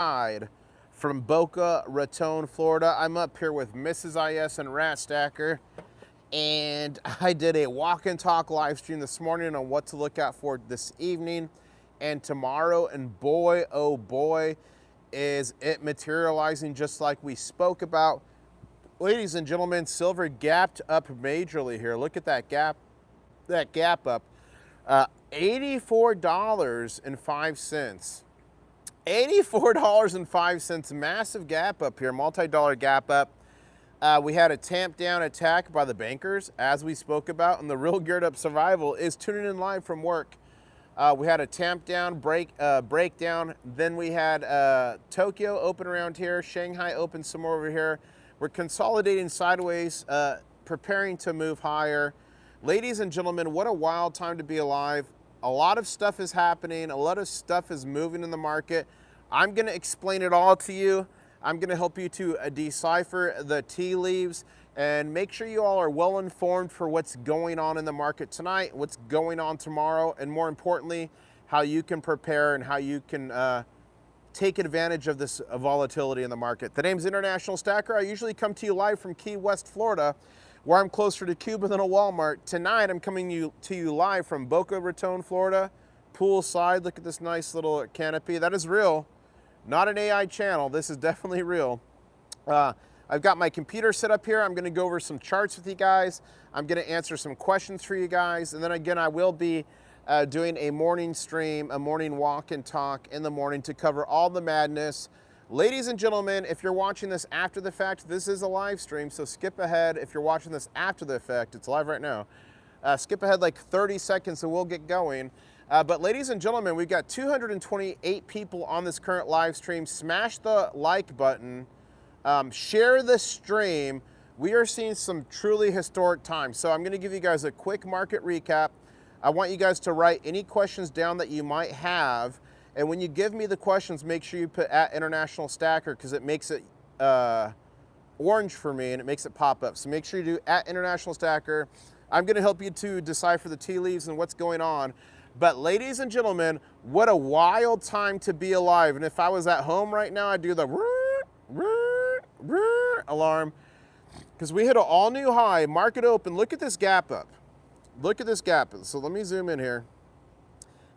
from Boca Raton, Florida. I'm up here with Mrs. IS and Rat Stacker, and I did a walk and talk live stream this morning on what to look out for this evening and tomorrow, and boy, oh boy, is it materializing just like we spoke about. Ladies and gentlemen, silver gapped up majorly here. Look at that gap up. $84.05. $84.05, massive gap up here, multi-dollar gap up. We had a tamp down attack by the bankers, as we spoke about, and the real geared up survival is tuning in live from work. We had a tamp down breakdown. Then we had Tokyo open around here, Shanghai open some more over here. We're consolidating sideways, preparing to move higher. Ladies and gentlemen, what a wild time to be alive. A lot of stuff is happening. A lot of stuff is moving in the market. I'm going to explain it all to you. I'm going to help you to decipher the tea leaves and make sure you all are well informed for what's going on in the market tonight, what's going on tomorrow, and more importantly, how you can prepare and how you can take advantage of this volatility in the market. The name's International Stacker. I usually come to you live from Key West, Florida, where I'm closer to Cuba than a Walmart. Tonight, I'm coming to you live from Boca Raton, Florida, Poolside. Look at this nice little canopy. That is real, not an AI channel. This is definitely real. I've got my computer set up here. I'm gonna go over some charts with you guys. I'm gonna answer some questions for you guys. And then again, I will be doing a morning stream, a morning walk and talk in the morning to cover all the madness. Ladies and gentlemen, if you're watching this after the fact, this is a live stream, so skip ahead. If you're watching this after the fact, it's live right now. Skip ahead like 30 seconds and we'll get going. But ladies and gentlemen, we've got 228 people on this current live stream. Smash the like button, share the stream. We are seeing some truly historic times. So I'm gonna give you guys a quick market recap. I want you guys to write any questions down that you might have. And when you give me the questions, make sure you put @International Stacker, because it makes it orange for me and it makes it pop up. So make sure you do @International Stacker. I'm gonna help you to decipher the tea leaves and what's going on. But ladies and gentlemen, what a wild time to be alive. And if I was at home right now, I'd do the alarm, because we hit an all new high, market open. Look at this gap up. Look at this gap. So let me zoom in here.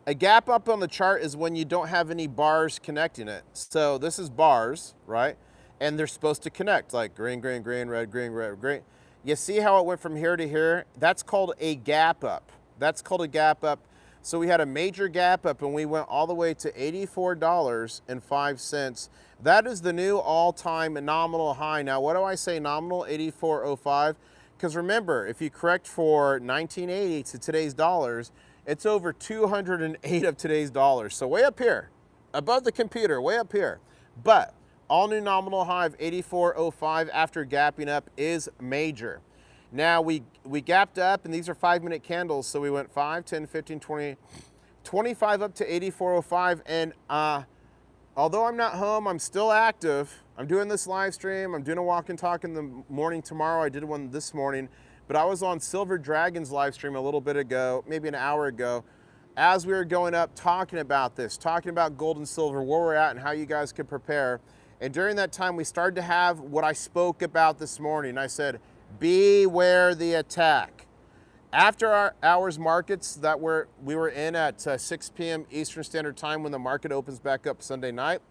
A gap up on the chart is when you don't have any bars connecting it. So this is bars, right? And they're supposed to connect, like green, green, green, red, green, red, green. You see how it went from here to here? That's called a gap up. That's called a gap up. So we had a major gap up and we went all the way to $84.05. That is the new all-time nominal high. Now, what do I say nominal? 84.05. Because remember, if you correct for 1980 to today's dollars, it's over 208 of today's dollars. So way up here, above the computer, way up here. But all new nominal high of 84.05 after gapping up is major. Now we gapped up, and these are 5-minute candles. So we went 5, 10, 15, 20, 25 up to 84.05. And although I'm not home, I'm still active. I'm doing this live stream. I'm doing a walk and talk in the morning tomorrow. I did one this morning. But I was on Silver Dragon's live stream a little bit ago, maybe an hour ago, as we were going up talking about this, talking about gold and silver, where we're at and how you guys could prepare. And during that time, we started to have what I spoke about this morning. I said, beware the attack. After our hours markets that we were in at 6 p.m. Eastern Standard Time when the market opens back up Sunday night,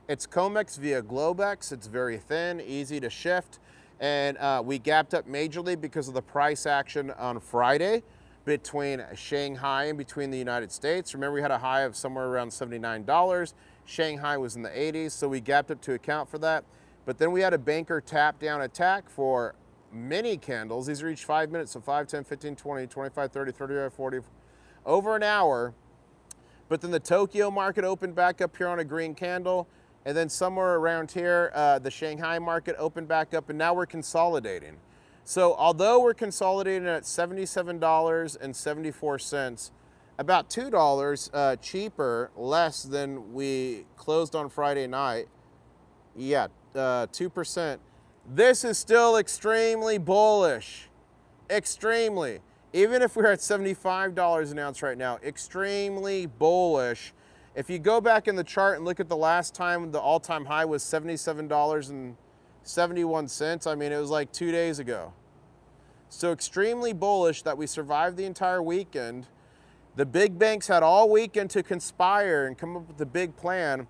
it's COMEX via Globex. It's very thin, easy to shift. And we gapped up majorly because of the price action on Friday between Shanghai and between the United States. Remember, we had a high of somewhere around $79. Shanghai was in the 80s, so we gapped up to account for that. But then we had a banker tap down attack for many candles. These are each 5 minutes, so 5, 10, 15, 20, 25, 30, 35, 40, over an hour. But then the Tokyo market opened back up here on a green candle. And then somewhere around here, the Shanghai market opened back up, and now we're consolidating. So although we're consolidating at $77.74, about $2 cheaper, less than we closed on Friday night, yeah, 2%. This is still extremely bullish, extremely. Even if we're at $75 an ounce right now, extremely bullish. If you go back in the chart and look at the last time the all-time high was $77.71, I mean, it was like 2 days ago. So extremely bullish that we survived the entire weekend. The big banks had all weekend to conspire and come up with a big plan,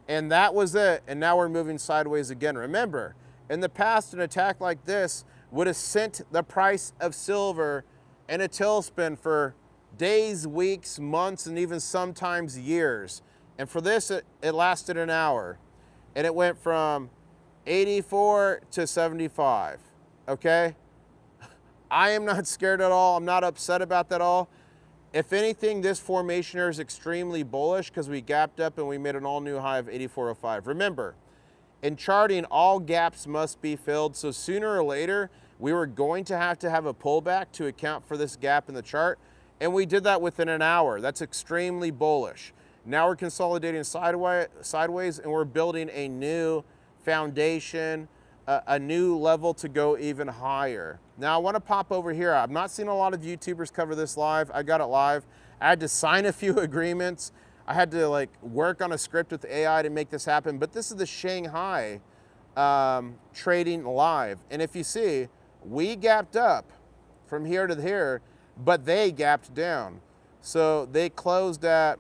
and that was it. And now we're moving sideways again. Remember, in the past, an attack like this would have sent the price of silver in a tailspin for days, weeks, months, and even sometimes years. And for this, it lasted an hour. And it went from 84 to 75, okay? I am not scared at all. I'm not upset about that at all. If anything, this formation here is extremely bullish because we gapped up and we made an all-new high of 84.05. Remember, in charting, all gaps must be filled. So sooner or later, we were going to have a pullback to account for this gap in the chart. And we did that within an hour. That's extremely bullish. Now we're consolidating sideways and we're building a new foundation, a new level to go even higher. Now I want to pop over here. I'm not seeing a lot of YouTubers cover this live. I got it live. I had to sign a few agreements. I had to like work on a script with AI to make this happen. But this is the Shanghai trading live. And if you see, we gapped up from here to here, but they gapped down. So they closed at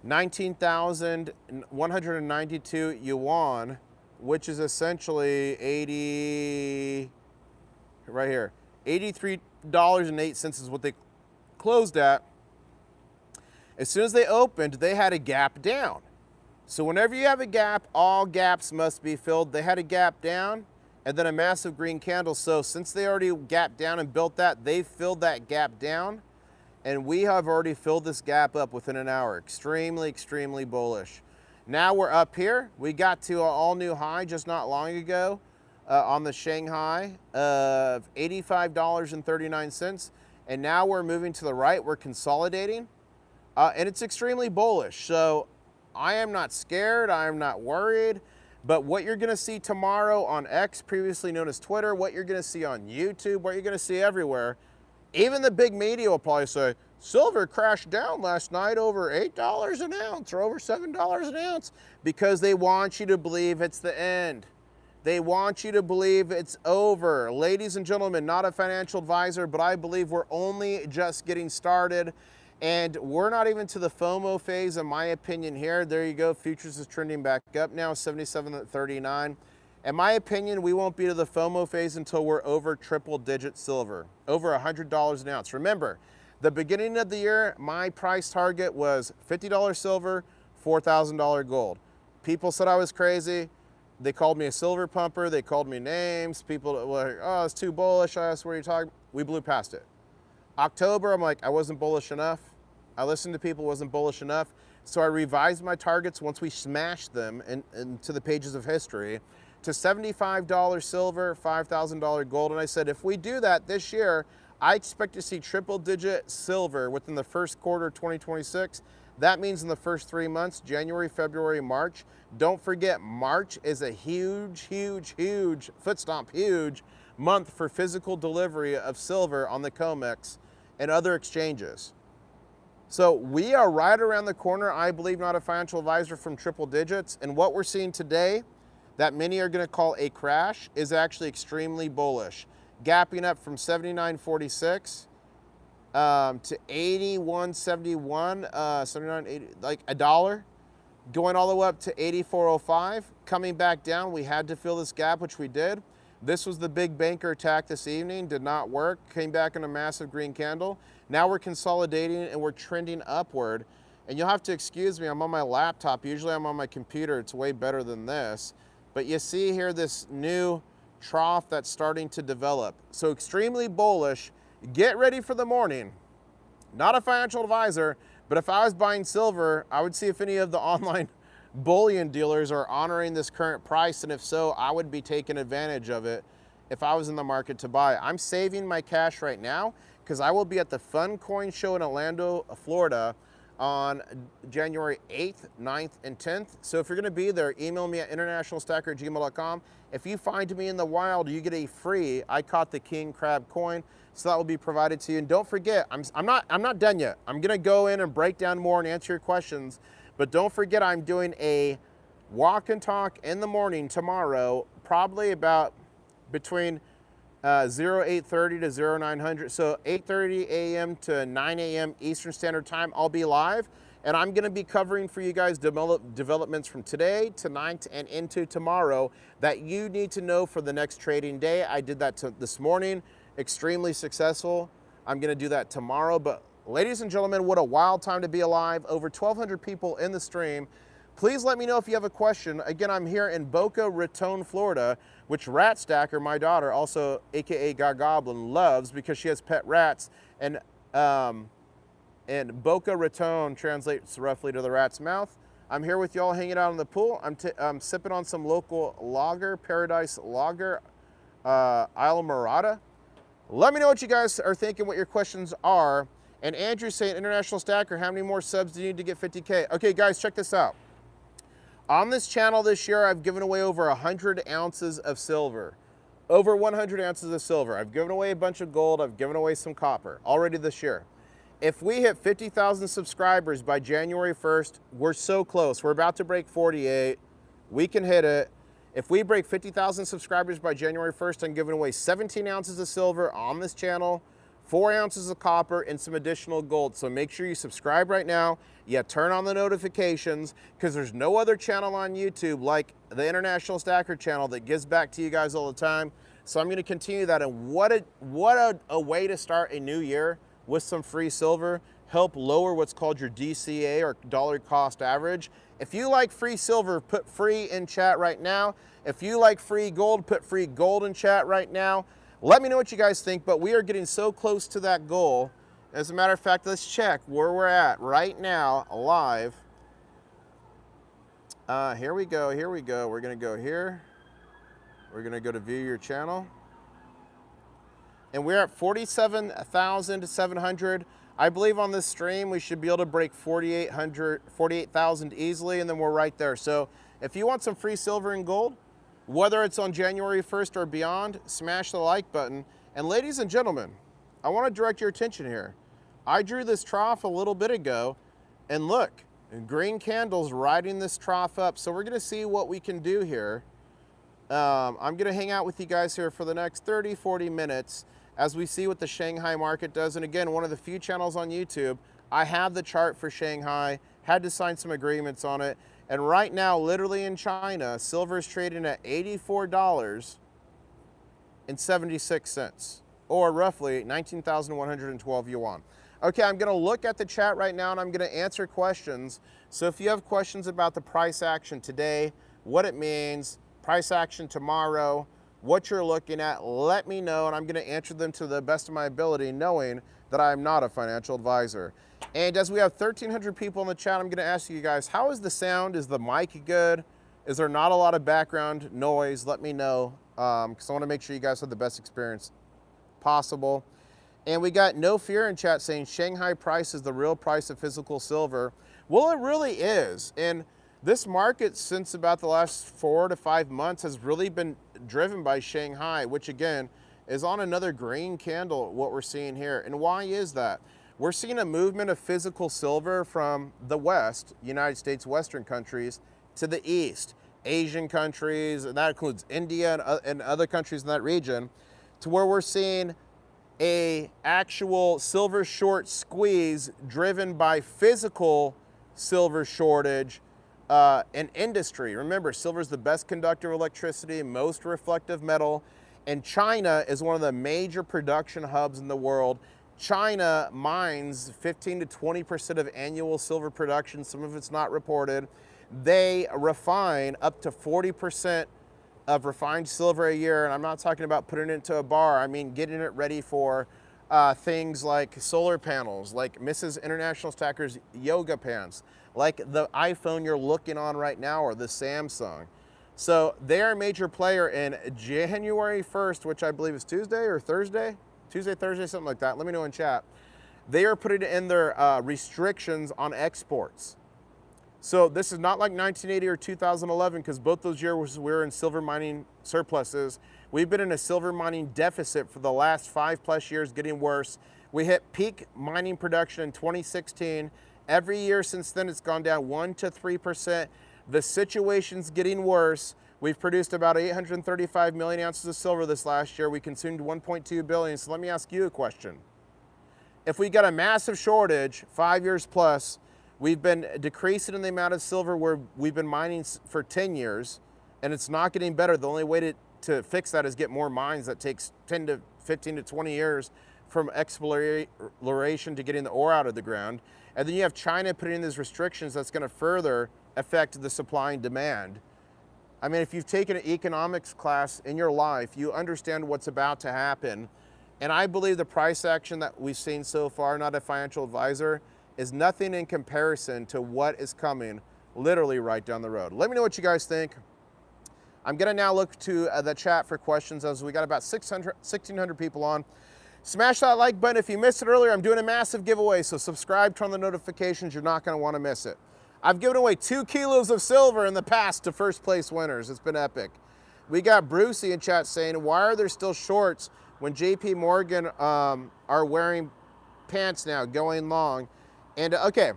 19,192 yuan, which is essentially 80, right here, $83.08 is what they closed at. As soon as they opened, they had a gap down. So whenever you have a gap, all gaps must be filled. They had a gap down and then a massive green candle. So since they already gapped down and built that, they filled that gap down. And we have already filled this gap up within an hour. Extremely, extremely bullish. Now we're up here. We got to an all-new high just not long ago on the Shanghai of $85.39. And now we're moving to the right. We're consolidating. And it's extremely bullish. So I am not scared. I am not worried. But what you're going to see tomorrow on X, previously known as Twitter, what you're going to see on YouTube, what you're going to see everywhere, even the big media will probably say, silver crashed down last night over $8 an ounce or over $7 an ounce because they want you to believe it's the end. They want you to believe it's over. Ladies and gentlemen, not a financial advisor, but I believe we're only just getting started. And we're not even to the FOMO phase, in my opinion here. There you go, futures is trending back up now, 77.39. In my opinion, we won't be to the FOMO phase until we're over triple-digit silver, over $100 an ounce. Remember, the beginning of the year, my price target was $50 silver, $4,000 gold. People said I was crazy. They called me a silver pumper. They called me names. People were like, oh, it's too bullish. I asked, what are you talking about? We blew past it. October, I'm like, I wasn't bullish enough. I listened to people, wasn't bullish enough. So I revised my targets once we smashed them into the pages of history to $75 silver, $5,000 gold. And I said, if we do that this year, I expect to see triple-digit silver within the first quarter of 2026. That means in the first 3 months, January, February, March. Don't forget, March is a huge, huge, huge, foot stomp, huge month for physical delivery of silver on the COMEX and other exchanges. So we are right around the corner, I believe, not a financial advisor, from triple digits. And what we're seeing today, that many are going to call a crash, is actually extremely bullish. Gapping up from 79.46 to 81.71, 79.80, like $1, going all the way up to 84.05, coming back down. We had to fill this gap, which we did. This was the big banker attack this evening, did not work, came back in a massive green candle. Now we're consolidating and we're trending upward. And you'll have to excuse me, I'm on my laptop. Usually I'm on my computer, it's way better than this. But you see here this new trough that's starting to develop. So extremely bullish. Get ready for the morning. Not a financial advisor, but if I was buying silver, I would see if any of the online bullion dealers are honoring this current price, and if so, I would be taking advantage of it if I was in the market to buy. I'm saving my cash right now because I will be at the Fun Coin Show in Orlando, Florida on January 8th, 9th, and 10th. So if you're gonna be there, email me at internationalstacker@gmail.com. If you find me in the wild, you get a free I Caught the King Crab coin. So that will be provided to you. And don't forget, I'm not done yet. I'm gonna go in and break down more and answer your questions. But don't forget, I'm doing a walk and talk in the morning tomorrow, probably about between 0830 to 0900. So 8:30 a.m. to 9 a.m. Eastern Standard Time, I'll be live. And I'm gonna be covering for you guys developments from today, tonight, and into tomorrow that you need to know for the next trading day. I did that this morning, extremely successful. I'm gonna do that tomorrow. But ladies and gentlemen, what a wild time to be alive. Over 1,200 people in the stream. Please let me know if you have a question. Again, I'm here in Boca Raton, Florida, which Rat Stacker, my daughter, also AKA Goblin, loves because she has pet rats. And Boca Raton translates roughly to the rat's mouth. I'm here with y'all hanging out in the pool. I'm sipping on some local lager, Paradise Lager, Isla Morada. Let me know what you guys are thinking, what your questions are. And Andrew's saying, International Stacker, how many more subs do you need to get 50K? Okay, guys, check this out. On this channel this year, I've given away over 100 ounces of silver. Over 100 ounces of silver. I've given away a bunch of gold. I've given away some copper already this year. If we hit 50,000 subscribers by January 1st, we're so close. We're about to break 48. We can hit it. If we break 50,000 subscribers by January 1st, I'm giving away 17 ounces of silver on this channel, 4 ounces of copper, and some additional gold. So make sure you subscribe right now. Yeah, turn on the notifications because there's no other channel on YouTube like the International Stacker channel that gives back to you guys all the time. So I'm going to continue that. And what a way to start a new year with some free silver. Help lower what's called your DCA or dollar cost average. If you like free silver, put free in chat right now. If you like free gold, put free gold in chat right now. Let me know what you guys think, but we are getting so close to that goal. As a matter of fact, let's check where we're at right now, live. Here we go, here we go. We're gonna go here. We're gonna go to view your channel. And we're at 47,700. I believe on this stream, we should be able to break 48,000 easily, and then we're right there. So if you want some free silver and gold, whether it's on January 1st or beyond, smash the like button. And ladies and gentlemen, I want to direct your attention here. I drew this trough a little bit ago, and look, green candles riding this trough up. So we're going to see what we can do here. I'm going to hang out with you guys here for the next 30, 40 minutes as we see what the Shanghai market does. And again, one of the few channels on YouTube, I have the chart for Shanghai, had to sign some agreements on it. And right now, literally in China, silver is trading at $84.76, or roughly 19,112 yuan. Okay, I'm gonna look at the chat right now and I'm gonna answer questions. So if you have questions about the price action today, what it means, price action tomorrow, what you're looking at, let me know and I'm gonna answer them to the best of my ability, knowing that I am not a financial advisor. And as we have 1,300 people in the chat, I'm gonna ask you guys, how is the sound? Is the mic good? Is there not a lot of background noise? Let me know, because I wanna make sure you guys have the best experience possible. And we got No Fear in chat saying Shanghai price is the real price of physical silver. Well, it really is. And this market, since about the last 4 to 5 months, has really been driven by Shanghai, which again, is on another green candle, what we're seeing here. And why is that? We're seeing a movement of physical silver from the West, United States, Western countries, to the East, Asian countries, and that includes India and other countries in that region, to where we're seeing a actual silver short squeeze driven by physical silver shortage in industry. Remember, silver is the best conductor of electricity, most reflective metal, and China is one of the major production hubs in the world. China mines 15 to 20% of annual silver production. Some of it's not reported. They refine up to 40% of refined silver a year, and I'm not talking about putting it into a bar. I mean getting it ready for things like solar panels, like Mrs. International Stacker's yoga pants, like the iPhone you're looking on right now, or the Samsung. So they're a major player. In January 1st, which I believe is Tuesday or Thursday, Tuesday, Thursday, something like that. Let me know in chat. they are putting in their restrictions on exports. So this is not like 1980 or 2011, because both those years we were in silver mining surpluses. We've been in a silver mining deficit for the last 5+ years, getting worse. We hit peak mining production in 2016. Every year since then, it's gone down 1 to 3%. The situation's getting worse. We've produced about 835 million ounces of silver this last year. We consumed 1.2 billion. So let me ask you a question. If we got a massive shortage, 5 years plus, we've been decreasing in the amount of silver where we've been mining for 10 years, and it's not getting better. The only way to fix that is get more mines. That takes 10 to 15 to 20 years from exploration to getting the ore out of the ground. And then you have China putting in these restrictions that's going to further affect the supply and demand. I mean, if you've taken an economics class in your life, you understand what's about to happen. And I believe the price action that we've seen so far, not a financial advisor, is nothing in comparison to what is coming literally right down the road. Let me know what you guys think. I'm gonna now look to the chat for questions, as we got about 1,600 people on. Smash that like button. If you missed it earlier, I'm doing a massive giveaway, so subscribe, turn on the notifications. You're not gonna wanna miss it. I've given away 2 kilos of silver in the past to first place winners. It's been epic. We got Brucey in chat saying, why are there still shorts when JP Morgan are wearing pants now, going long? And okay,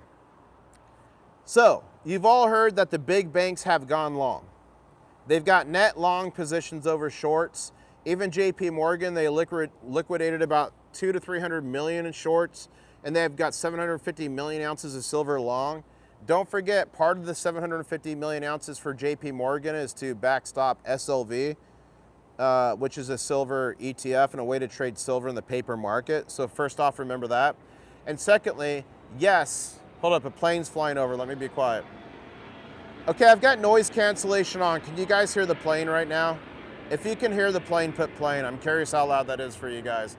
so you've all heard that the big banks have gone long. They've got net long positions over shorts. Even JP Morgan, they liquidated about 200 to 300 million in shorts, and they've got 750 million ounces of silver long. Don't forget, part of the 750 million ounces for JP Morgan is to backstop SLV, which is a silver ETF and a way to trade silver in the paper market. So first off, remember that. And secondly, yes, hold up, a plane's flying over, let me be quiet. Okay, I've got noise cancellation on. Can you guys hear the plane right now? If you can hear the plane, put plane. I'm curious how loud that is for you guys.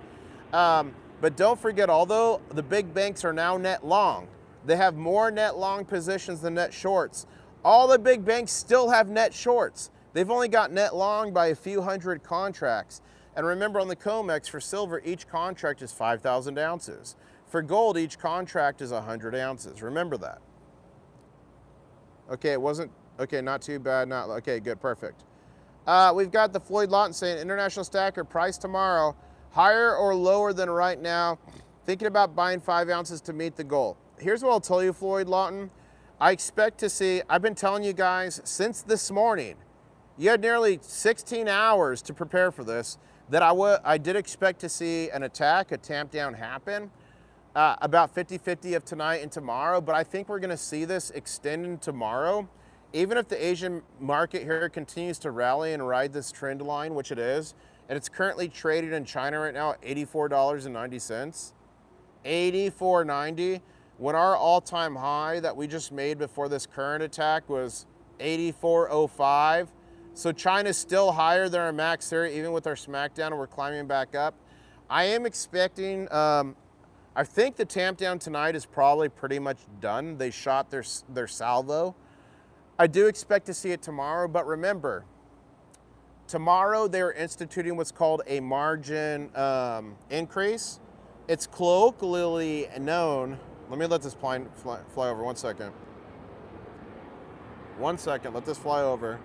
But don't forget, although the big banks are now net long, they have more net long positions than net shorts. All the big banks still have net shorts. They've only got net long by a few hundred contracts. And remember, on the COMEX for silver, each contract is 5,000 ounces. For gold, each contract is 100 ounces. Remember that. Okay, it wasn't, okay, not too bad, not, okay, good, perfect. We've got the Floyd Lawton saying, international stacker, price tomorrow, higher or lower than right now, thinking about buying 5 ounces to meet the goal. Here's what I'll tell you, Floyd Lawton. I expect to see, I've been telling you guys since this morning, you had nearly 16 hours to prepare for this, that I did expect to see an attack, a tamp down happen. About 50-50 of tonight and tomorrow, but I think we're gonna see this extending tomorrow. Even if the Asian market here continues to rally and ride this trend line, which it is, and it's currently traded in China right now at $84.90. $84.90, when our all-time high that we just made before this current attack was $84.05. So China's still higher than our max here, even with our smackdown, and we're climbing back up. I am expecting, I think the tamp down tonight is probably pretty much done. They shot their salvo. I do expect to see it tomorrow, but remember, tomorrow they're instituting what's called a margin increase. It's colloquially known, let me let this plane fly over, 1 second. 1 second, let this fly over.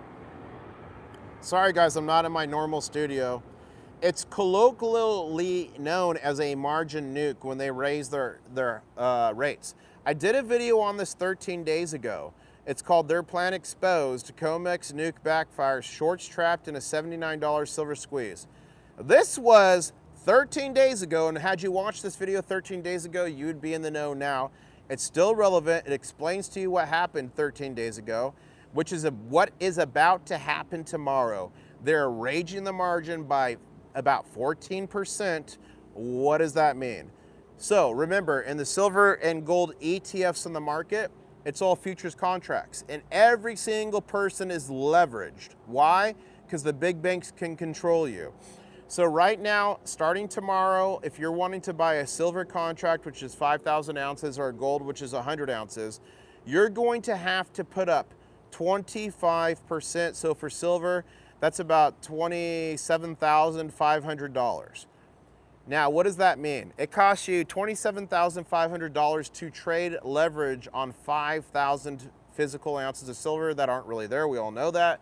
Sorry guys, I'm not in my normal studio. It's colloquially known as a margin nuke when they raise their rates. I did a video on this 13 days ago. It's called Their Plan Exposed, COMEX Nuke Backfires, Shorts Trapped in a $79 Silver Squeeze. This was 13 days ago, and had you watched this video 13 days ago, you'd be in the know now. It's still relevant. It explains to you what happened 13 days ago, which is what is about to happen tomorrow. They're raging the margin by about 14%. What does that mean? So remember, in the silver and gold ETFs in the market, it's all futures contracts, and every single person is leveraged. Why? Because the big banks can control you. So right now, starting tomorrow, if you're wanting to buy a silver contract, which is 5,000 ounces, or a gold, which is 100 ounces, you're going to have to put up 25%. So for silver, that's about $27,500. Now, what does that mean? It costs you $27,500 to trade leverage on 5,000 physical ounces of silver that aren't really there. We all know that,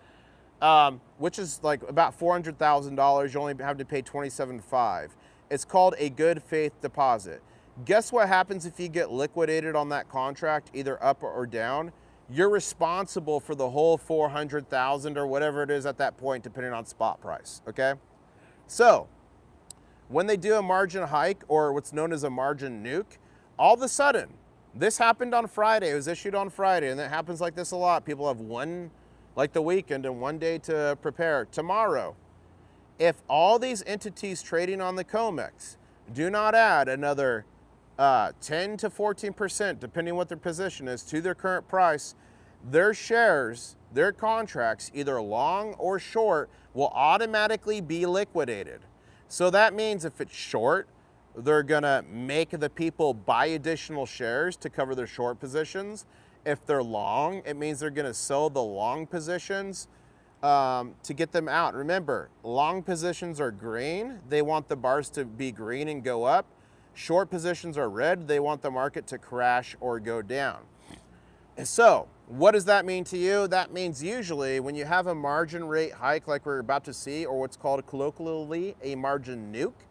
which is like about $400,000. You only have to pay $27,500. It's called a good faith deposit. Guess what happens if you get liquidated on that contract, either up or down? You're responsible for the whole 400,000 or whatever it is at that point, depending on spot price, okay? So, when they do a margin hike, or what's known as a margin nuke, all of a sudden, this happened on Friday, it was issued on Friday, and it happens like this a lot. People have the weekend and one day to prepare. Tomorrow, if all these entities trading on the COMEX do not add another 10 to 14%, depending what their position is, to their current price, their shares, their contracts, either long or short, will automatically be liquidated. So that means if it's short, they're gonna make the people buy additional shares to cover their short positions. If they're long, it means they're gonna sell the long positions to get them out. Remember, long positions are green. They want the bars to be green and go up. Short positions are red. They want the market to crash or go down. So what does that mean to you? That means usually when you have a margin rate hike like we're about to see, or what's called colloquially a margin nuke,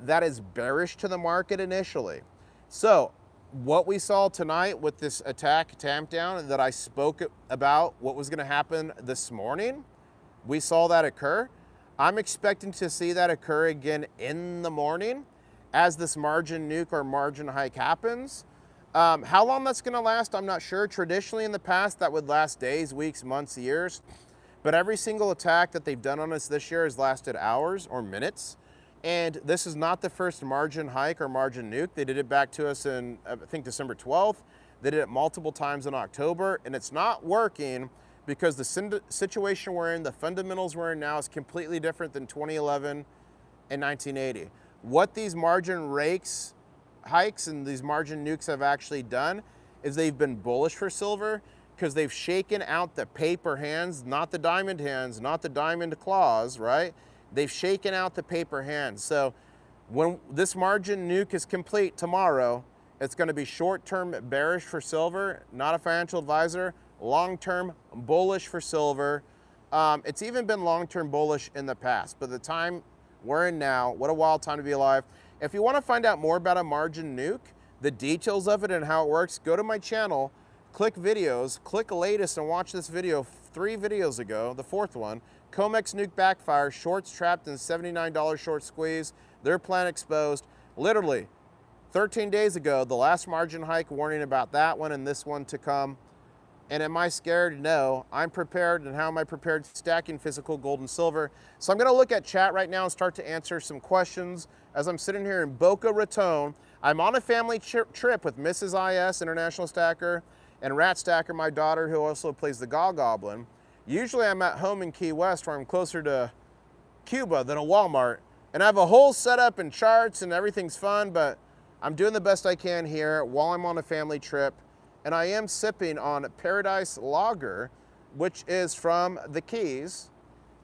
that is bearish to the market initially. So what we saw tonight with this attack tamp down that I spoke about, what was going to happen this morning, we saw that occur. I'm expecting to see that occur again in the morning as this margin nuke or margin hike happens. How long that's going to last, I'm not sure. Traditionally in the past, that would last days, weeks, months, years. But every single attack that they've done on us this year has lasted hours or minutes. And this is not the first margin hike or margin nuke. They did it back to us in, I think, December 12th. They did it multiple times in October. And it's not working because the situation we're in, the fundamentals we're in now is completely different than 2011 and 1980. What these margin hikes and these margin nukes have actually done is they've been bullish for silver because they've shaken out the paper hands, not the diamond hands, not the diamond claws, right? They've shaken out the paper hands. So when this margin nuke is complete tomorrow, it's going to be short-term bearish for silver, not a financial advisor, long-term bullish for silver. It's even been long-term bullish in the past, but the time we're in now, what a wild time to be alive. If you want to find out more about a margin nuke, the details of it and how it works, go to my channel, click videos, click latest and watch this video 3 videos ago, the 4th one. COMEX nuke backfire, shorts trapped in $79 short squeeze, their plan exposed. Literally 13 days ago, the last margin hike warning about that one and this one to come. And am I scared? No, I'm prepared. And how am I prepared? Stacking physical gold and silver. So I'm gonna look at chat right now and start to answer some questions as I'm sitting here in Boca Raton. I'm on a family trip with Mrs. IS, International Stacker, and Rat Stacker, my daughter, who also plays the Goblin. Usually I'm at home in Key West where I'm closer to Cuba than a Walmart. And I have a whole setup and charts and everything's fun, but I'm doing the best I can here while I'm on a family trip. And I am sipping on Paradise Lager, which is from the Keys.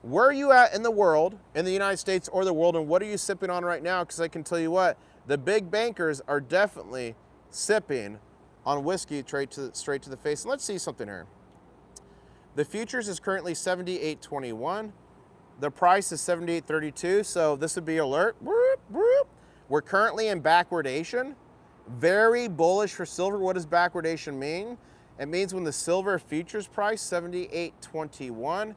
Where are you at in the world, in the United States or the world, and what are you sipping on right now? Because I can tell you what, the big bankers are definitely sipping on whiskey straight to the face. And let's see something here. The futures is currently 78.21. The price is 78.32, so this would be alert. We're currently in backwardation. Very bullish for silver. What does backwardation mean? It means when the silver futures price, 78.21,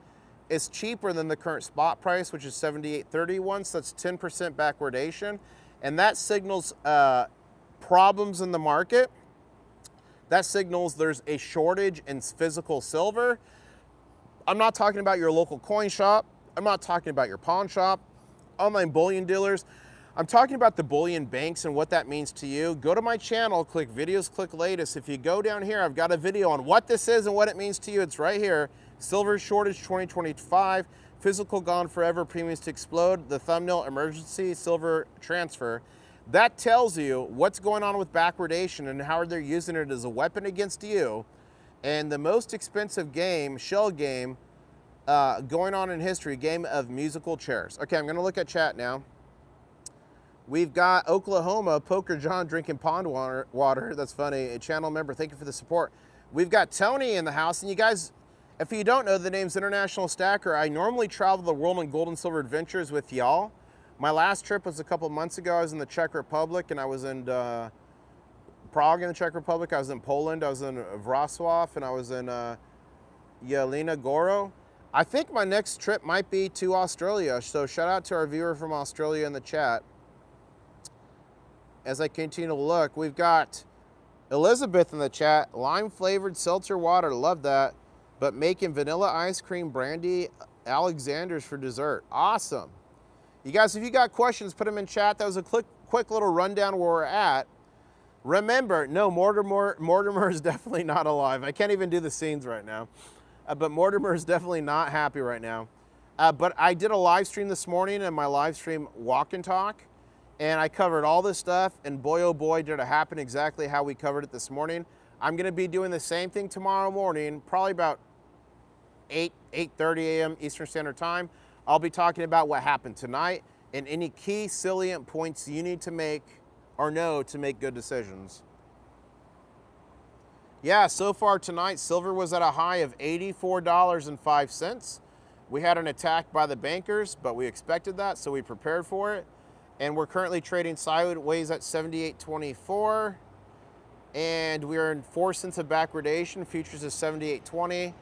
is cheaper than the current spot price, which is 78.31, so that's 10% backwardation. And that signals problems in the market. That signals there's a shortage in physical silver. I'm not talking about your local coin shop. I'm not talking about your pawn shop, online bullion dealers. I'm talking about the bullion banks and what that means to you. Go to my channel, click videos, click latest. If you go down here, I've got a video on what this is and what it means to you. It's right here. Silver shortage 2025, physical gone forever, premiums to explode, the thumbnail emergency silver transfer. That tells you what's going on with backwardation and how they're using it as a weapon against you. And the most expensive game, shell game, going on in history, game of musical chairs. Okay, I'm gonna look at chat now. We've got Oklahoma, Poker John drinking pond water. That's funny. A channel member, thank you for the support. We've got Tony in the house. And you guys, if you don't know, the name's International Stacker. I normally travel the world on gold and silver adventures with y'all. My last trip was a couple months ago. I was in the Czech Republic, and I was in Prague in the Czech Republic. I was in Poland. I was in Wrocław, and I was in Jelena Goro. I think my next trip might be to Australia. So shout out to our viewer from Australia in the chat. As I continue to look, we've got Elizabeth in the chat. Lime flavored seltzer water, love that. But making vanilla ice cream brandy Alexander's for dessert. Awesome. You guys, if you got questions, put them in chat. That was a quick little rundown where we're at. Remember, no, Mortimer is definitely not alive. I can't even do the scenes right now. But Mortimer is definitely not happy right now. But I did a live stream this morning, and my live stream walk and talk. And I covered all this stuff, and boy, oh boy, did it happen exactly how we covered it this morning. I'm gonna be doing the same thing tomorrow morning, probably about 8:30 a.m. Eastern Standard Time. I'll be talking about what happened tonight and any key salient points you need to make or know to make good decisions. Yeah, so far tonight, silver was at a high of $84.05. We had an attack by the bankers, but we expected that, so we prepared for it. And we're currently trading sideways at 78.24. And we're in 4 cents of backwardation. Futures is 78.20.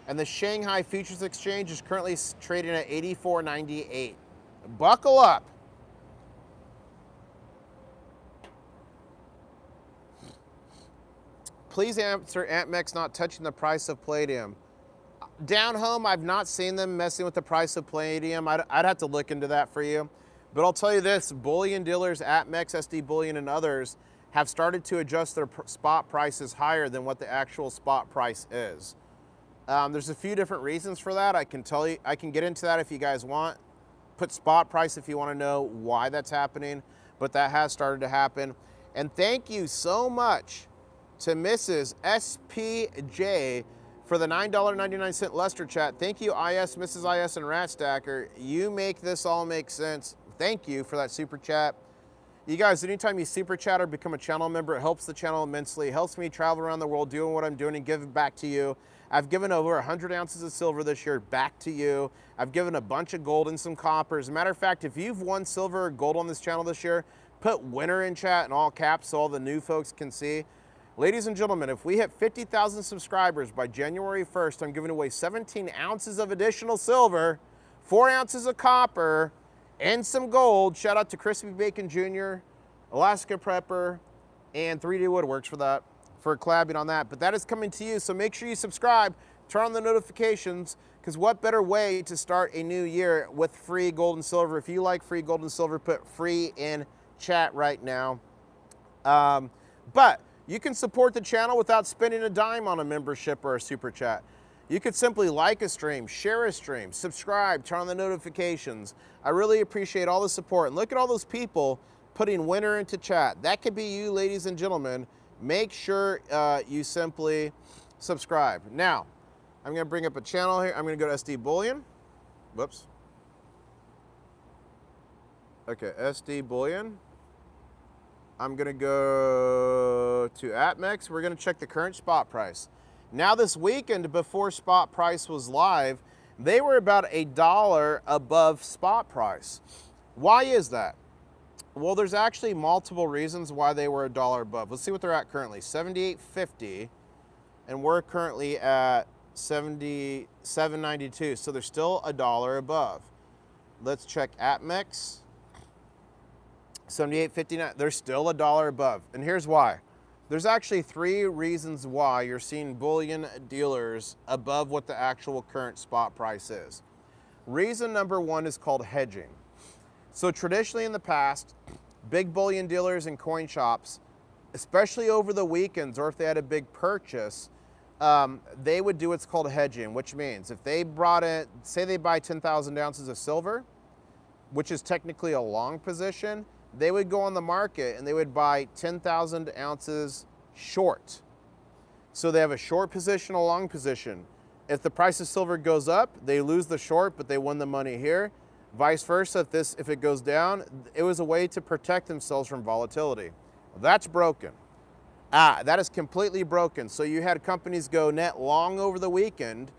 And the Shanghai Futures Exchange is currently trading at 84.98. Buckle up. Please answer ATMEX not touching the price of palladium. Down home, I've not seen them messing with the price of palladium. I'd have to look into that for you. But I'll tell you this, bullion dealers, ATMEX, SD Bullion, and others have started to adjust their spot prices higher than what the actual spot price is. There's a few different reasons for that. I can tell you, I can get into that if you guys want. Put spot price if you want to know why that's happening, but that has started to happen. And thank you so much to Mrs. SPJ for the $9.99 Lester chat. Thank you, IS, Mrs. IS, and Rat Stacker. You make this all make sense. Thank you for that super chat. You guys, anytime you super chat or become a channel member, it helps the channel immensely. It helps me travel around the world doing what I'm doing and give it back to you. I've given over 100 ounces of silver this year back to you. I've given a bunch of gold and some copper. As a matter of fact, if you've won silver or gold on this channel this year, put winner in chat in all caps so all the new folks can see. Ladies and gentlemen, if we hit 50,000 subscribers by January 1st, I'm giving away 17 ounces of additional silver, 4 ounces of copper, and some gold. Shout out to Crispy Bacon Jr., Alaska Prepper, and 3D Woodworks for collabing on that. But that is coming to you, so make sure you subscribe, turn on the notifications, because what better way to start a new year with free gold and silver? If you like free gold and silver, put free in chat right now. But you can support the channel without spending a dime on a membership or a super chat. You could simply like a stream, share a stream, subscribe, turn on the notifications. I really appreciate all the support. And look at all those people putting winner into chat. That could be you, ladies and gentlemen. Make sure you simply subscribe. Now, I'm going to bring up a channel here. I'm going to go to SD Bullion. Whoops. Okay, SD Bullion. I'm going to go to ATMEX. We're going to check the current spot price. Now this weekend, before spot price was live, they were about $1 above spot price. Why is that? Well, there's actually multiple reasons why they were $1 above. Let's see what they're at currently. 78.50, and we're currently at 77.92. So they're still $1 above. Let's check ATMEX. 78.59. They're still $1 above, and here's why. There's actually 3 reasons why you're seeing bullion dealers above what the actual current spot price is. Reason number 1 is called hedging. So traditionally in the past, big bullion dealers and coin shops, especially over the weekends or if they had a big purchase, they would do what's called hedging, which means if they brought in, say they buy 10,000 ounces of silver, which is technically a long position, they would go on the market and they would buy 10,000 ounces short. So they have a short position, a long position. If the price of silver goes up, they lose the short, but they win the money here. Vice versa, if it goes down, it was a way to protect themselves from volatility. That's broken. That is completely broken. So you had companies go net long over the weekend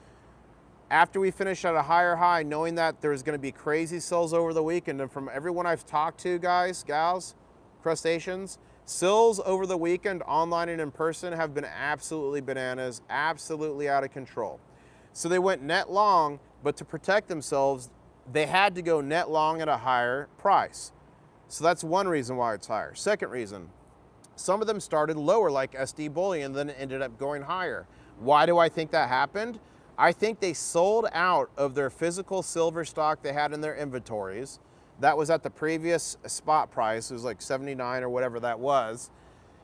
after we finished at a higher high, knowing that there's going to be crazy sells over the weekend. And from everyone I've talked to, guys, gals, crustaceans, sills over the weekend, online and in person, have been absolutely bananas, absolutely out of control. So they went net long, but to protect themselves, they had to go net long at a higher price. So that's one reason why it's higher. Second reason, some of them started lower like SD Bullion, then it ended up going higher. Why do I think that happened? I think they sold out of their physical silver stock they had in their inventories. That was at the previous spot price. It was like 79 or whatever that was.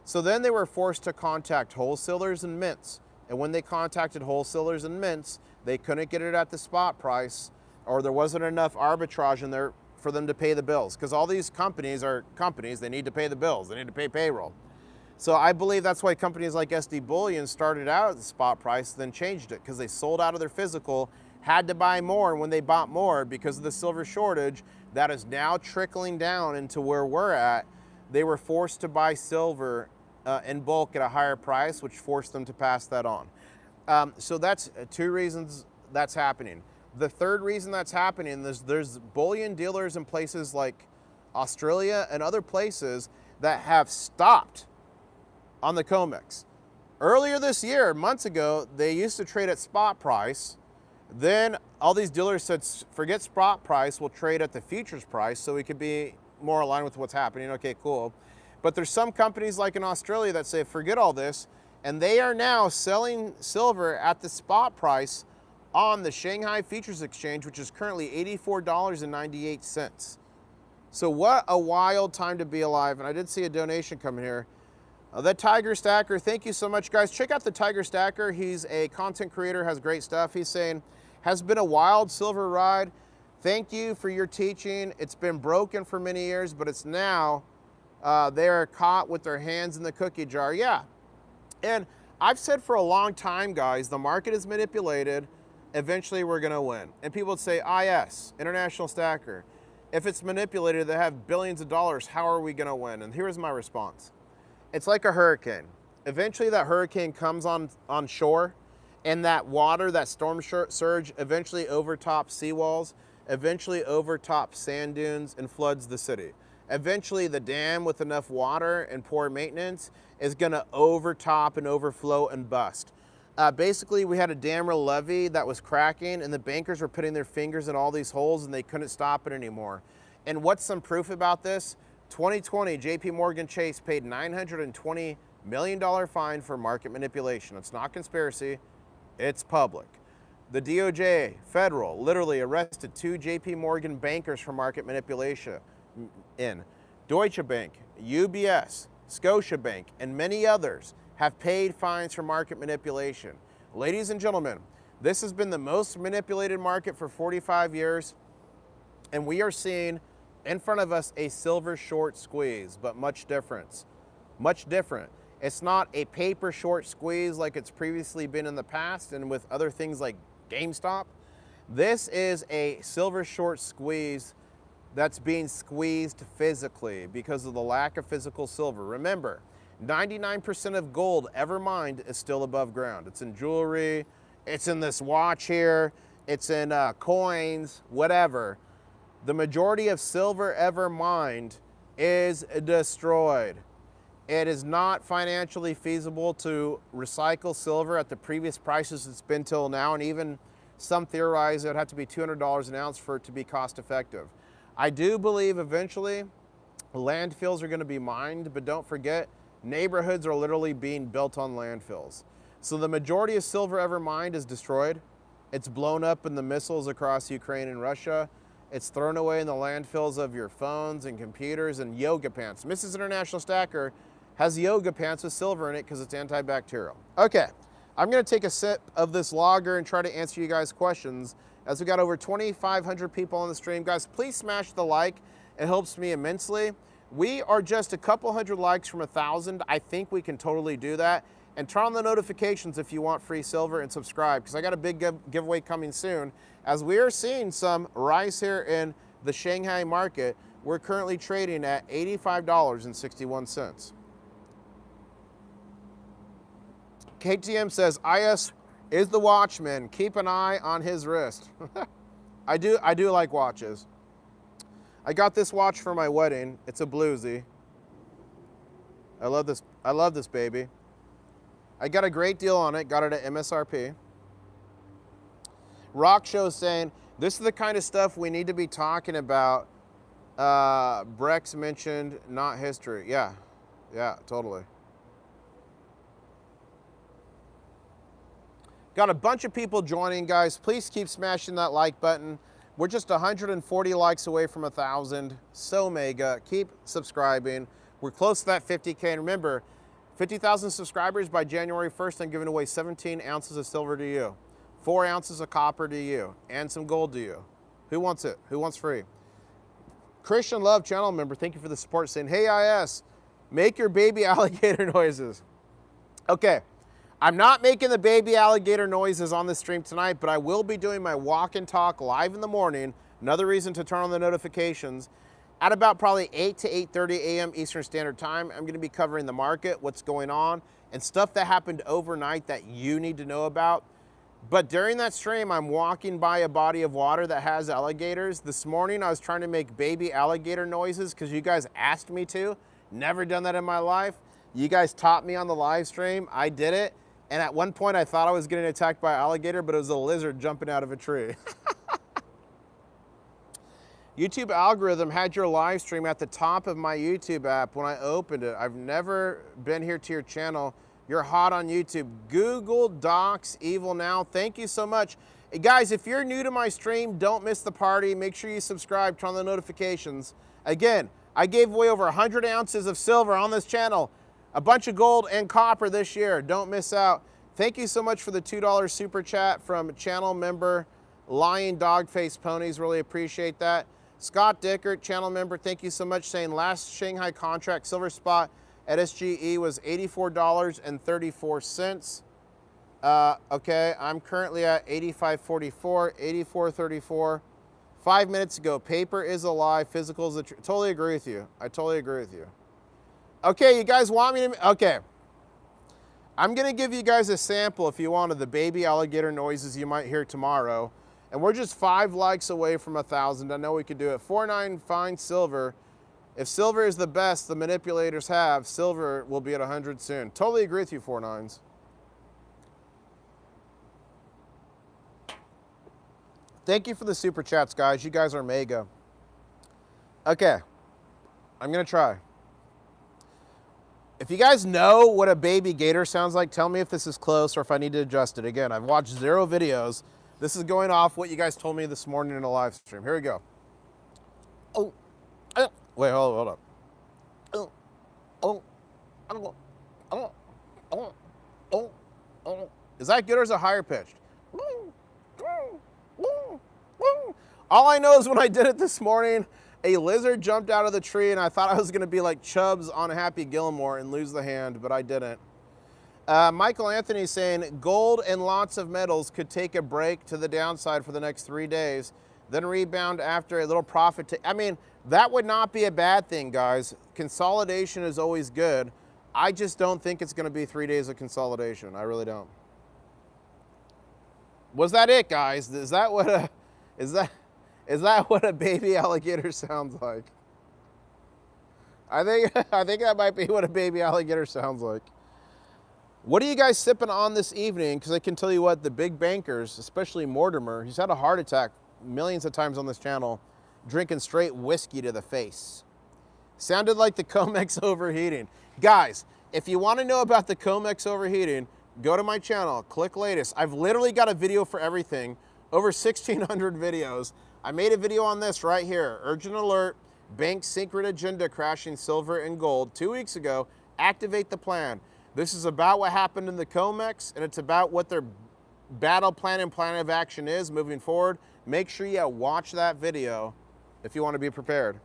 So then they were forced to contact wholesalers and mints. And when they contacted wholesalers and mints, they couldn't get it at the spot price, or there wasn't enough arbitrage in there for them to pay the bills. Because all these companies are companies, they need to pay the bills, they need to pay payroll. So I believe that's why companies like SD Bullion started out at the spot price, then changed it, because they sold out of their physical, had to buy more, and when they bought more, because of the silver shortage, that is now trickling down into where we're at. They were forced to buy silver in bulk at a higher price, which forced them to pass that on. So that's two reasons that's happening. The third reason that's happening is there's bullion dealers in places like Australia and other places that have stopped on the COMEX. Earlier this year, months ago, they used to trade at spot price. Then all these dealers said, forget spot price, we'll trade at the futures price so we could be more aligned with what's happening. Okay, cool. But there's some companies like in Australia that say, forget all this, and they are now selling silver at the spot price on the Shanghai Futures Exchange, which is currently $84.98. So what a wild time to be alive. And I did see a donation coming here. The Tiger Stacker, thank you so much, guys. Check out the Tiger Stacker. He's a content creator, has great stuff. He's saying, has been a wild silver ride. Thank you for your teaching. It's been broken for many years, but it's now, they're caught with their hands in the cookie jar. Yeah, and I've said for a long time, guys, the market is manipulated. Eventually we're gonna win. And people would say, IS, International Stacker, if it's manipulated, they have billions of dollars, how are we gonna win? And here's my response. It's like a hurricane. Eventually that hurricane comes on shore, and that water, that storm surge, eventually overtops seawalls, eventually overtops sand dunes and floods the city. Eventually the dam with enough water and poor maintenance is gonna overtop and overflow and bust. Basically, we had a dam or levee that was cracking, and the bankers were putting their fingers in all these holes and they couldn't stop it anymore. And what's some proof about this? 2020, JP Morgan Chase paid $920 million fine for market manipulation. It's not conspiracy, it's public. The DOJ, federal, literally arrested 2 JP Morgan bankers for market manipulation. Deutsche Bank, UBS, Scotiabank, and many others have paid fines for market manipulation. Ladies and gentlemen, this has been the most manipulated market for 45 years, and we are seeing in front of us a silver short squeeze, but much different. It's not a paper short squeeze like it's previously been in the past and with other things like GameStop. This is a silver short squeeze that's being squeezed physically because of the lack of physical silver. Remember, 99% of gold ever mined is still above ground. It's in jewelry, it's in this watch here, it's in coins, whatever. The majority of silver ever mined is destroyed. It is not financially feasible to recycle silver at the previous prices it's been till now, and even some theorize it would have to be $200 an ounce for it to be cost effective. I do believe eventually landfills are going to be mined, but don't forget, neighborhoods are literally being built on landfills. So the majority of silver ever mined is destroyed. It's blown up in the missiles across Ukraine and Russia. It's thrown away in the landfills of your phones and computers and yoga pants. Mrs. International Stacker has yoga pants with silver in it because it's antibacterial. Okay, I'm gonna take a sip of this lager and try to answer you guys' questions. As we got over 2,500 people on the stream, guys, please smash the like. It helps me immensely. We are just a couple hundred likes from 1,000. I think we can totally do that. And turn on the notifications if you want free silver, and subscribe, because I got a big giveaway coming soon, as we are seeing some rise here in the Shanghai market, we're currently trading at $85.61. KTM says, IS is the watchman. Keep an eye on his wrist. I do like watches. I got this watch for my wedding. It's a bluesy. I love this baby. I got a great deal on it. Got it at MSRP. Rock Show saying, this is the kind of stuff we need to be talking about. Brex mentioned, not history. Yeah, totally. Got a bunch of people joining, guys. Please keep smashing that like button. We're just 140 likes away from 1,000. So mega. Keep subscribing. We're close to that 50K. And remember, 50,000 subscribers by January 1st, I'm giving away 17 ounces of silver to you, 4 ounces of copper to you, and some gold to you. Who wants it? Who wants free? Christian Love channel member, thank you for the support, saying, hey IS, make your baby alligator noises. Okay, I'm not making the baby alligator noises on the stream tonight, but I will be doing my walk and talk live in the morning. Another reason to turn on the notifications. At about probably 8 to 8:30 a.m. Eastern Standard Time, I'm gonna be covering the market, what's going on, and stuff that happened overnight that you need to know about. But during that stream, I'm walking by a body of water that has alligators. This morning, I was trying to make baby alligator noises because you guys asked me to. Never done that in my life. You guys taught me on the live stream. I did it. And at one point, I thought I was getting attacked by an alligator, but it was a lizard jumping out of a tree. YouTube algorithm had your live stream at the top of my YouTube app when I opened it. I've never been here to your channel. You're hot on YouTube. Google Docs Evil Now. Thank you so much. Hey guys, if you're new to my stream, don't miss the party. Make sure you subscribe, turn on the notifications. Again, I gave away over 100 ounces of silver on this channel, a bunch of gold and copper this year. Don't miss out. Thank you so much for the $2 super chat from channel member Lion Dogface Ponies. Really appreciate that. Scott Dickert, channel member, thank you so much, saying last Shanghai contract silver spot at SGE was $84.34. Okay, I'm currently at 85.44, 84.34. 5 minutes ago, paper is a lie, physical is the truth. Totally agree with you. I totally agree with you. Okay, you guys want me to, okay. I'm gonna give you guys a sample if you wanted the baby alligator noises you might hear tomorrow. And we're just 5 likes away from 1,000. I know we could do it. 49 fine silver. If silver is the best the manipulators have, silver will be at 100 soon. Totally agree with you, 49s. Thank you for the super chats, guys. You guys are mega. Okay, I'm gonna try. If you guys know what a baby gator sounds like, tell me if this is close or if I need to adjust it. Again, I've watched 0 videos. This is going off what you guys told me this morning in a live stream. Here we go. Oh, wait, hold up. Is that good or is it higher pitched? All I know is when I did it this morning, a lizard jumped out of the tree and I thought I was gonna be like Chubbs on Happy Gilmore and lose the hand, but I didn't. Michael Anthony saying gold and lots of metals could take a break to the downside for the next 3 days, then rebound after a little profit. I mean, that would not be a bad thing, guys. Consolidation is always good. I just don't think it's gonna be 3 days of consolidation. I really don't. Was that it, guys? Is that what a baby alligator sounds like? I think that might be what a baby alligator sounds like. What are you guys sipping on this evening? Because I can tell you what, the big bankers, especially Mortimer, he's had a heart attack millions of times on this channel, drinking straight whiskey to the face. Sounded like the Comex overheating. Guys, if you want to know about the Comex overheating, go to my channel, click latest. I've literally got a video for everything, over 1,600 videos. I made a video on this right here. Urgent alert, bank secret agenda crashing silver and gold 2 weeks ago. Activate the plan. This is about what happened in the Comex, and it's about what their battle plan and plan of action is moving forward. Make sure you watch that video if you want to be prepared.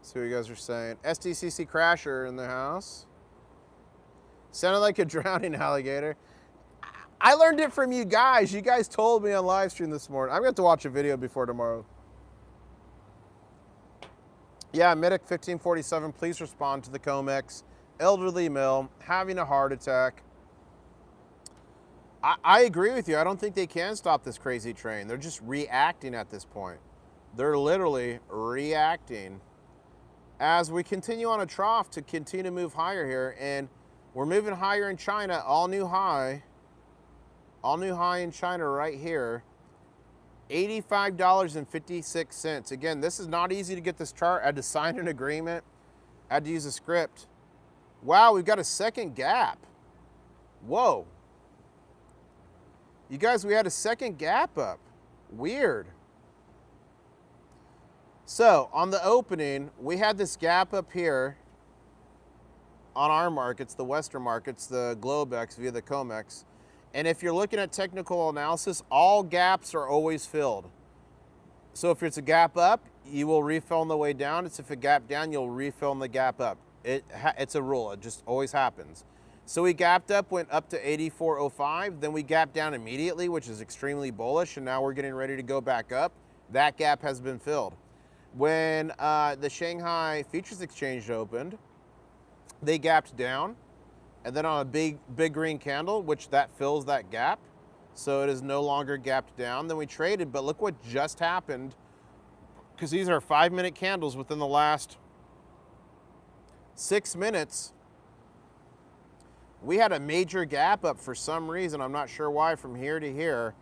See what you guys are saying. SDCC Crasher in the house. Sounded like a drowning alligator. I learned it from you guys. You guys told me on live stream this morning. I'm going to have to watch a video before tomorrow. Yeah, Midic 1547, please respond to the COMEX. Elderly male, having a heart attack. I agree with you. I don't think they can stop this crazy train. They're just reacting at this point. They're literally reacting as we continue on a trough to continue to move higher here. And we're moving higher in China, all new high in China right here. $85.56. Again, this is not easy to get this chart. I had to sign an agreement. I had to use a script. Wow, we've got a second gap. Whoa. You guys, we had a second gap up. Weird. So, on the opening, we had this gap up here on our markets, the Western markets, the Globex via the COMEX. And if you're looking at technical analysis, all gaps are always filled. So if it's a gap up, you will refill on the way down. It's if a gap down, you'll refill on the gap up. It's a rule. It just always happens. So we gapped up, went up to 84.05. Then we gapped down immediately, which is extremely bullish. And now we're getting ready to go back up. That gap has been filled. When the Shanghai Futures Exchange opened, they gapped down. And then on a big green candle, which that fills that gap. So it is no longer gapped down. Then we traded, but look what just happened. Because these are 5-minute candles within the last 6 minutes. We had a major gap up for some reason. I'm not sure why, from here to here.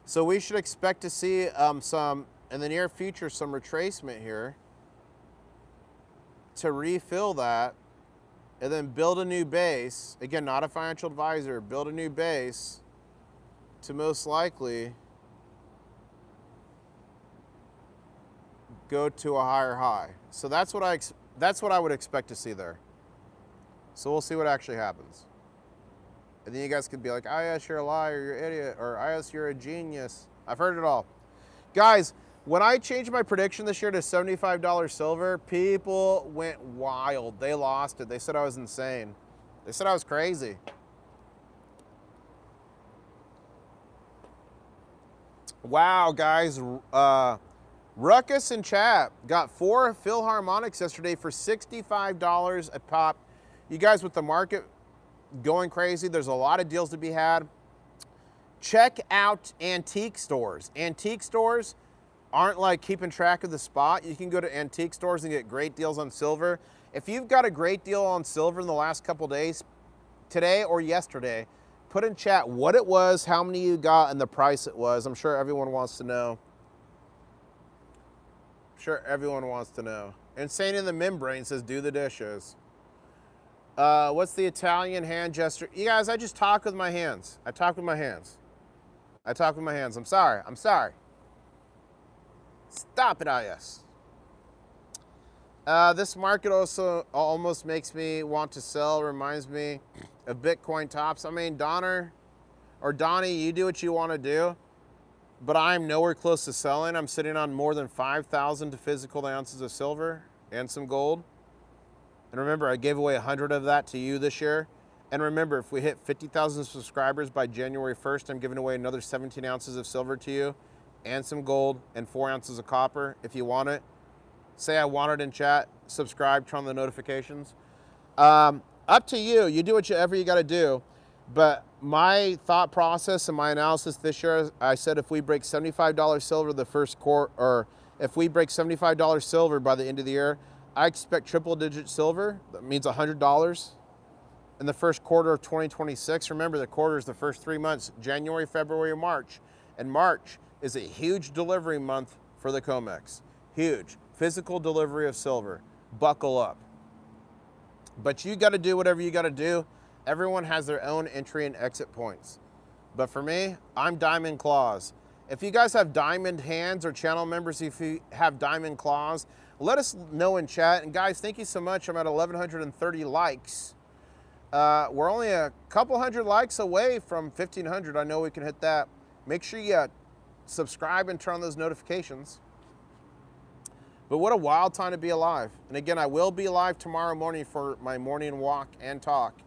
So we should expect to see some, in the near future, some retracement here to refill that and then build a new base. Again, not a financial advisor, build a new base to most likely go to a higher high. So that's what I would expect to see there. So we'll see what actually happens. And then you guys could be like, IS, you're a liar, you're an idiot, or IS, you're a genius. I've heard it all. Guys, when I changed my prediction this year to $75 silver, people went wild. They lost it. They said I was insane. They said I was crazy. Wow, guys. Ruckus in chat got 4 Philharmonics yesterday for $65 a pop. You guys, with the market going crazy, there's a lot of deals to be had. Check out antique stores. Antique stores aren't like keeping track of the spot. You can go to antique stores and get great deals on silver. If you've got a great deal on silver in the last couple days, today or yesterday, put in chat what it was, how many you got, and the price it was. I'm sure everyone wants to know. I'm sure everyone wants to know. Insane in the Membrane says, do the dishes. What's the Italian hand gesture? You guys, I just talk with my hands. I talk with my hands. I talk with my hands. I'm sorry. I'm sorry. Stop it, IS. This market also almost makes me want to sell. Reminds me of Bitcoin tops. I mean, Donner or Donnie, you do what you want to do, but I'm nowhere close to selling. I'm sitting on more than 5,000 physical ounces of silver and some gold. And remember, I gave away 100 of that to you this year. And remember, if we hit 50,000 subscribers by January 1st, I'm giving away another 17 ounces of silver to you and some gold and 4 ounces of copper if you want it. Say I want it in chat, subscribe, turn on the notifications. Up to you. You do whatever you got to do. But my thought process and my analysis this year, I said if we break $75 silver the first quarter, or if we break $75 silver by the end of the year, I expect triple-digit silver. That means $100 in the first quarter of 2026. Remember, the quarter is the first 3 months, January, February, and March. And March is a huge delivery month for the COMEX. Huge. Physical delivery of silver. Buckle up. But you got to do whatever you got to do. Everyone has their own entry and exit points. But for me, I'm diamond claws. If you guys have diamond hands or channel members, if you have diamond claws, let us know in chat. And guys, thank you so much. I'm at 1,130 likes. We're only a couple hundred likes away from 1,500. I know we can hit that. Make sure you subscribe and turn on those notifications. But what a wild time to be alive. And again, I will be live tomorrow morning for my morning walk and talk.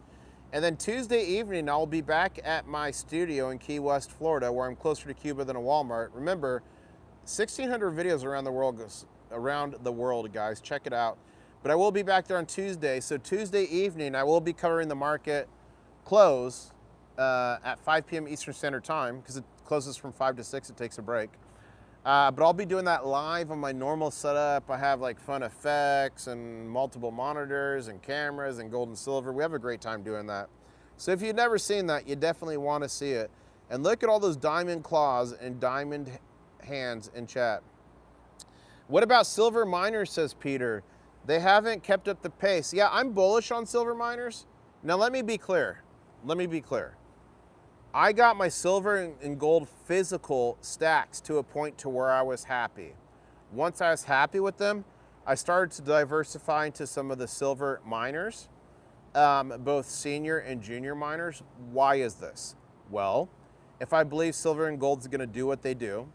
And then Tuesday evening, I'll be back at my studio in Key West, Florida, where I'm closer to Cuba than a Walmart. Remember, 1,600 videos around the world, guys. Check it out. But I will be back there on Tuesday. So Tuesday evening, I will be covering the market close at 5 p.m. Eastern Standard Time, because it closes from 5 to 6. It takes a break. But I'll be doing that live on my normal setup. I have like fun effects and multiple monitors and cameras and gold and silver. We have a great time doing that. So if you've never seen that, you definitely want to see it. And look at all those diamond claws and diamond hands in chat. What about silver miners, says Peter? They haven't kept up the pace. Yeah, I'm bullish on silver miners. Now let me be clear. Let me be clear. I got my silver and gold physical stacks to a point to where I was happy. Once I was happy with them, I started to diversify into some of the silver miners, both senior and junior miners. Why is this? Well, if I believe silver and gold is going to do what they do,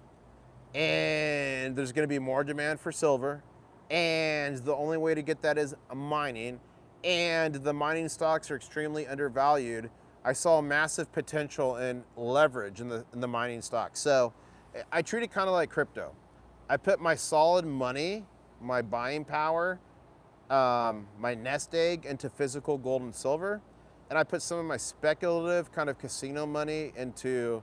and there's going to be more demand for silver, and the only way to get that is mining, and the mining stocks are extremely undervalued, I saw massive potential and leverage in the mining stock. So I treat it kind of like crypto. I put my solid money, my buying power, my nest egg into physical gold and silver, and I put some of my speculative kind of casino money into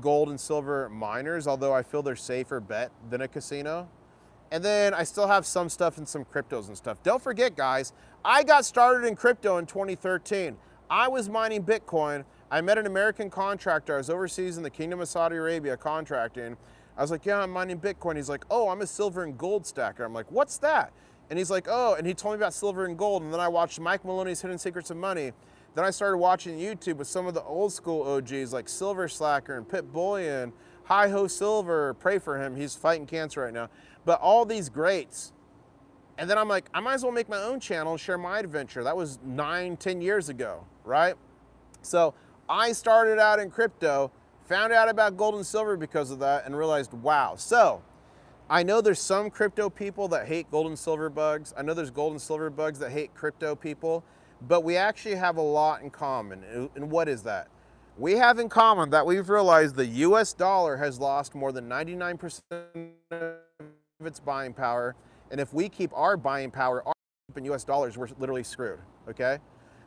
gold and silver miners, although I feel they're safer bet than a casino. And then I still have some stuff in some cryptos and stuff. Don't forget, guys, I got started in crypto in 2013. I was mining Bitcoin. I met an American contractor. I was overseas in the Kingdom of Saudi Arabia contracting. I was like, yeah, I'm mining Bitcoin. He's like, oh, I'm a silver and gold stacker. I'm like, what's that? And he's like, oh, and he told me about silver and gold. And then I watched Mike Maloney's Hidden Secrets of Money. Then I started watching YouTube with some of the old school OGs like Silver Slacker and Pit Bullion, Hi Ho Silver, pray for him. He's fighting cancer right now. But all these greats. And then I'm like, I might as well make my own channel and share my adventure. That was 9-10 years ago, right? So I started out in crypto, found out about gold and silver because of that, and realized, wow. So I know there's some crypto people that hate gold and silver bugs. I know there's gold and silver bugs that hate crypto people, but we actually have a lot in common. And what is that? We have in common that we've realized the US dollar has lost more than 99% of its buying power. And if we keep our buying power in US dollars, we're literally screwed, okay?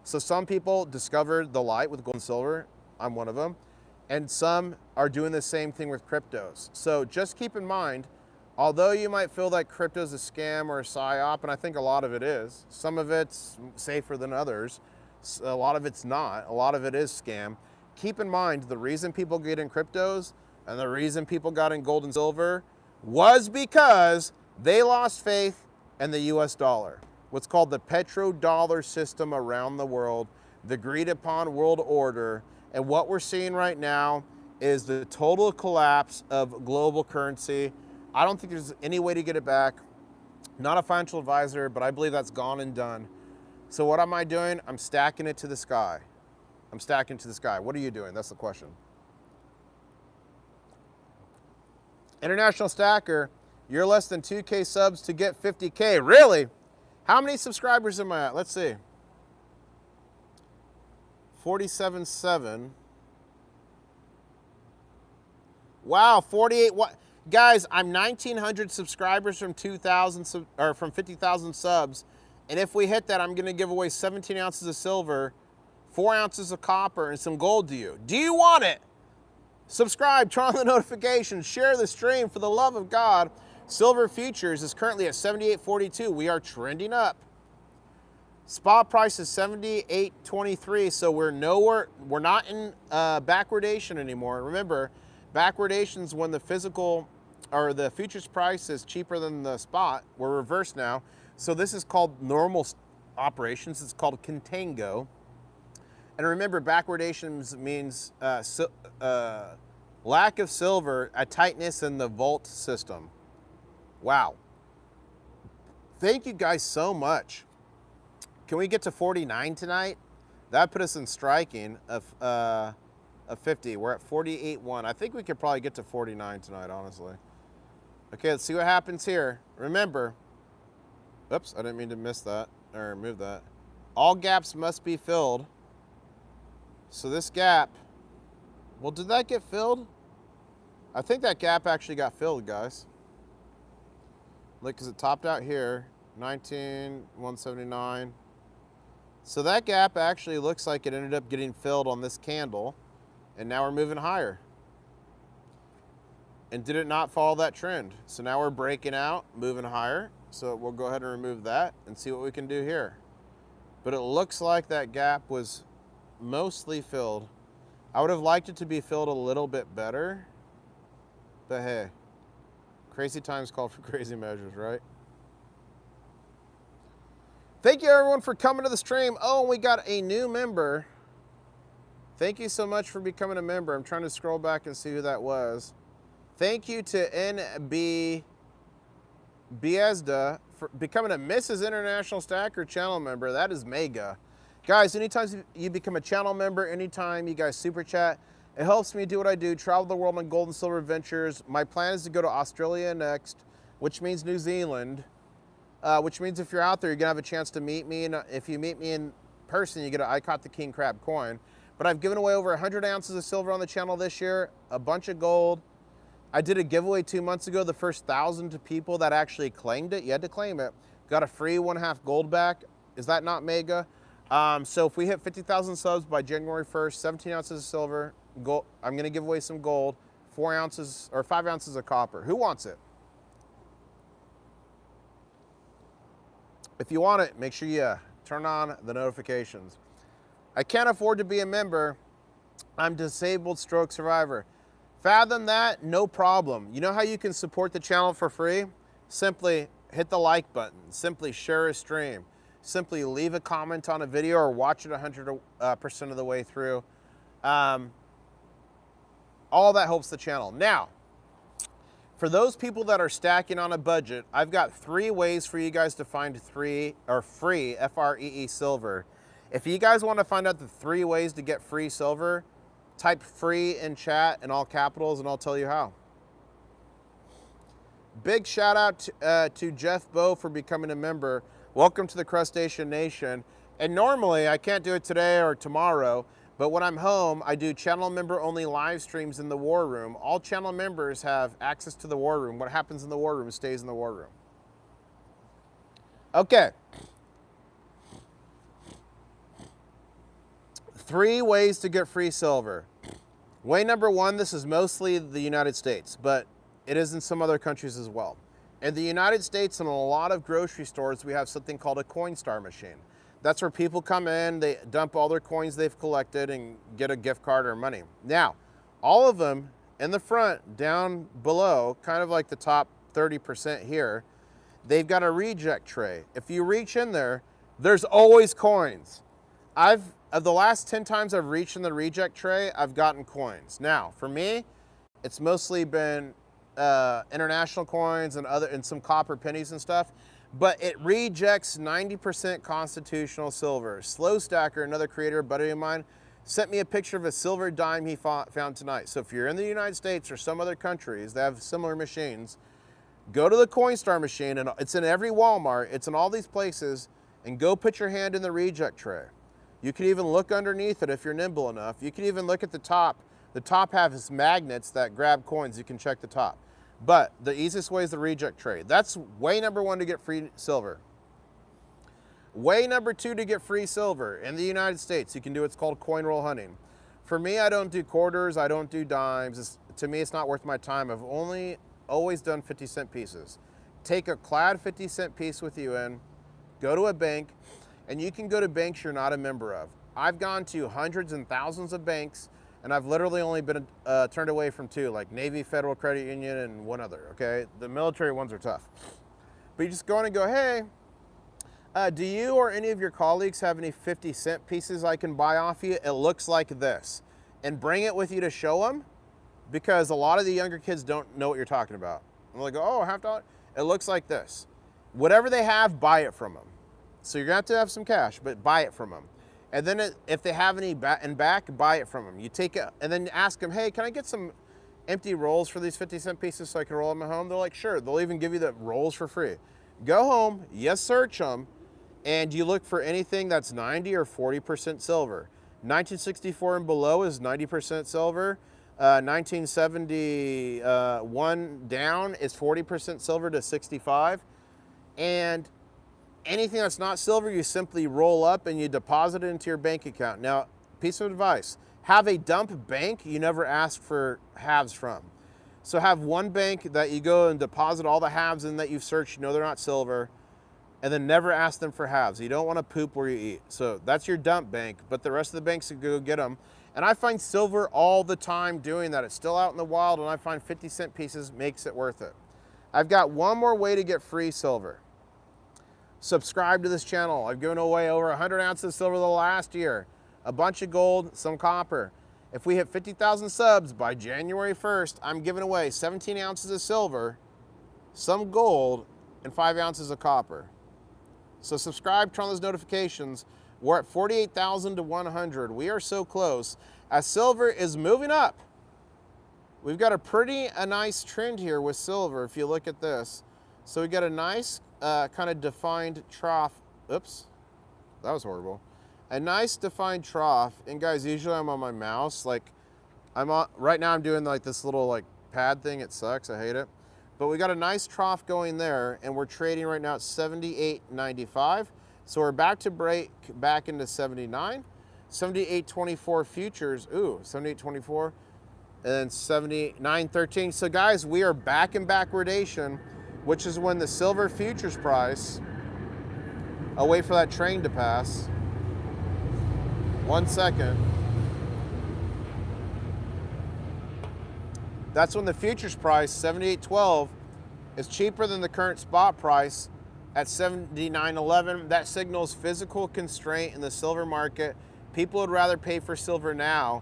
So some people discovered the light with gold and silver. I'm one of them. And some are doing the same thing with cryptos. So just keep in mind, although you might feel that crypto is a scam or a psyop, and I think a lot of it is, some of it's safer than others, a lot of it's not, a lot of it is scam. Keep in mind, the reason people get in cryptos and the reason people got in gold and silver was because they lost faith in the US dollar. What's called the petrodollar system around the world, the agreed upon world order. And what we're seeing right now is the total collapse of global currency. I don't think there's any way to get it back. Not a financial advisor, but I believe that's gone and done. So what am I doing? I'm stacking it to the sky. I'm stacking to the sky. What are you doing? That's the question. International Stacker, you're less than 2K subs to get 50K. Really? How many subscribers am I at? Let's see. 47.7. Wow, 48. What? Guys, I'm 1,900 subscribers from 2,000 or from 50,000 subs, and if we hit that, I'm going to give away 17 ounces of silver, 4 ounces of copper, and some gold to you. Do you want it? Subscribe, turn on the notifications, share the stream for the love of God. Silver futures is currently at 78.42. We are trending up. Spot price is 78.23, so we're not in backwardation anymore. Remember, backwardation is when the physical or the futures price is cheaper than the spot. We're reversed now. So this is called normal operations. It's called contango. And remember, backwardation means lack of silver, a tightness in the volt system. Wow. Thank you guys so much. Can we get to 49 tonight? That put us in striking of 50. We're at 48.1. I think we could probably get to 49 tonight, honestly. Okay, let's see what happens here. Remember, oops, I didn't mean to miss that or move that. All gaps must be filled. So this gap, well, did that get filled? I think that gap actually got filled, guys. Look, because it topped out here, 19,179. So that gap actually looks like it ended up getting filled on this candle, and now we're moving higher. And did it not follow that trend? So now we're breaking out, moving higher. So we'll go ahead and remove that and see what we can do here. But it looks like that gap was mostly filled. I would have liked it to be filled a little bit better, but hey, crazy times call for crazy measures, right? Thank you everyone for coming to the stream. Oh, and we got a new member. Thank you so much for becoming a member. I'm trying to scroll back and see who that was. Thank you to NB Biesda for becoming a Mrs. International Stacker channel member. That is mega. Guys, anytime you become a channel member, anytime you guys super chat, it helps me do what I do, travel the world on gold and silver adventures. My plan is to go to Australia next, which means New Zealand, which means if you're out there, you're gonna have a chance to meet me. And if you meet me in person, you get a I Caught the King Crab coin. But I've given away over 100 ounces of silver on the channel this year, a bunch of gold. I did a giveaway 2 months ago, the first 1,000 people that actually claimed it. You had to claim it. Got a free 1/2 gold back. Is that not mega? So if we hit 50,000 subs by January 1st, 17 ounces of silver, gold, I'm gonna give away some gold, 4 ounces or 5 ounces of copper. Who wants it? If you want it, make sure you turn on the notifications. I can't afford to be a member. I'm disabled stroke survivor. Fathom that, no problem. You know how you can support the channel for free? Simply hit the like button, simply share a stream, simply leave a comment on a video or watch it 100% of the way through. All that helps the channel. Now, for those people that are stacking on a budget, I've got 3 ways for you guys to find free F-R-E-E silver. If you guys want to find out the 3 ways to get free silver, type free in chat in all capitals and I'll tell you how. Big shout out to Jeff Bow for becoming a member. Welcome to the Crustacean Nation. And normally, I can't do it today or tomorrow, but when I'm home, I do channel member only live streams in the War Room. All channel members have access to the War Room. What happens in the War Room stays in the War Room. Okay. 3 ways to get free silver. Way number 1, this is mostly the United States, but it is in some other countries as well. In the United States and a lot of grocery stores, we have something called a Coinstar machine. That's where people come in, they dump all their coins they've collected and get a gift card or money. Now, all of them in the front, down below, kind of like the top 30% here, they've got a reject tray. If you reach in there, there's always coins. Of the last 10 times I've reached in the reject tray, I've gotten coins. Now, for me, it's mostly been international coins and some copper pennies and stuff, but it rejects 90% constitutional silver. Slow Stacker, another creator, buddy of mine, sent me a picture of a silver dime he found tonight. So if you're in the United States or some other countries that have similar machines, go to the Coinstar machine, and it's in every Walmart, it's in all these places, and go put your hand in the reject tray. You can even look underneath it if you're nimble enough. You can even look at the top. The top has magnets that grab coins. You can check the top. But the easiest way is the reject tray. That's way number 1 to get free silver. Way number 2 to get free silver in the United States, you can do what's called coin roll hunting. For me, I don't do quarters, I don't do dimes. To me, it's not worth my time. I've always done 50-cent pieces. Take a clad 50-cent piece with you in, go to a bank, and you can go to banks you're not a member of. I've gone to hundreds and thousands of banks, and I've literally only been turned away from 2, like Navy Federal Credit Union and one other, okay? The military ones are tough. But you just go in and go, hey, do you or any of your colleagues have any 50-cent pieces I can buy off you? It looks like this. And bring it with you to show them, because a lot of the younger kids don't know what you're talking about. And they'll go, oh, $50? It looks like this. Whatever they have, buy it from them. So you're going to have some cash, but buy it from them. And then if they have any in back, buy it from them. You take it, and then ask them, hey, can I get some empty rolls for these 50-cent pieces so I can roll them at home? They're like, sure. They'll even give you the rolls for free. Go home, you search them, and you look for anything that's 90 or 40% silver. 1964 and below is 90% silver. 1971 down is 40% silver to 65. And anything that's not silver, you simply roll up and you deposit it into your bank account. Now, piece of advice, have a dump bank you never ask for halves from. So have one bank that you go and deposit all the halves in that you've searched, you know they're not silver, and then never ask them for halves. You don't want to poop where you eat. So that's your dump bank, but the rest of the banks, you go get them. And I find silver all the time doing that. It's still out in the wild, and I find 50-cent pieces makes it worth it. I've got one more way to get free silver. Subscribe to this channel. I've given away over 100 ounces of silver the last year, a bunch of gold, some copper. If we hit 50,000 subs by January 1st, I'm giving away 17 ounces of silver, some gold, and 5 ounces of copper. So subscribe, turn on those notifications. We're at 48,000 to 100. We are so close. As silver is moving up, we've got a nice trend here with silver if you look at this. So we got a nice kind of defined trough. Oops, that was horrible. A nice defined trough. And guys, usually I'm on my mouse. Like right now I'm doing like this little like pad thing. It sucks, I hate it. But we got a nice trough going there, and we're trading right now at 78.95. So we're back to break back into 79. 78.24 futures, ooh, 78.24, and then 79.13. So guys, we are back in backwardation, which is when the silver futures price, I'll wait for that train to pass. 1 second. That's when the futures price, 78.12, is cheaper than the current spot price at 79.11. That signals physical constraint in the silver market. People would rather pay for silver now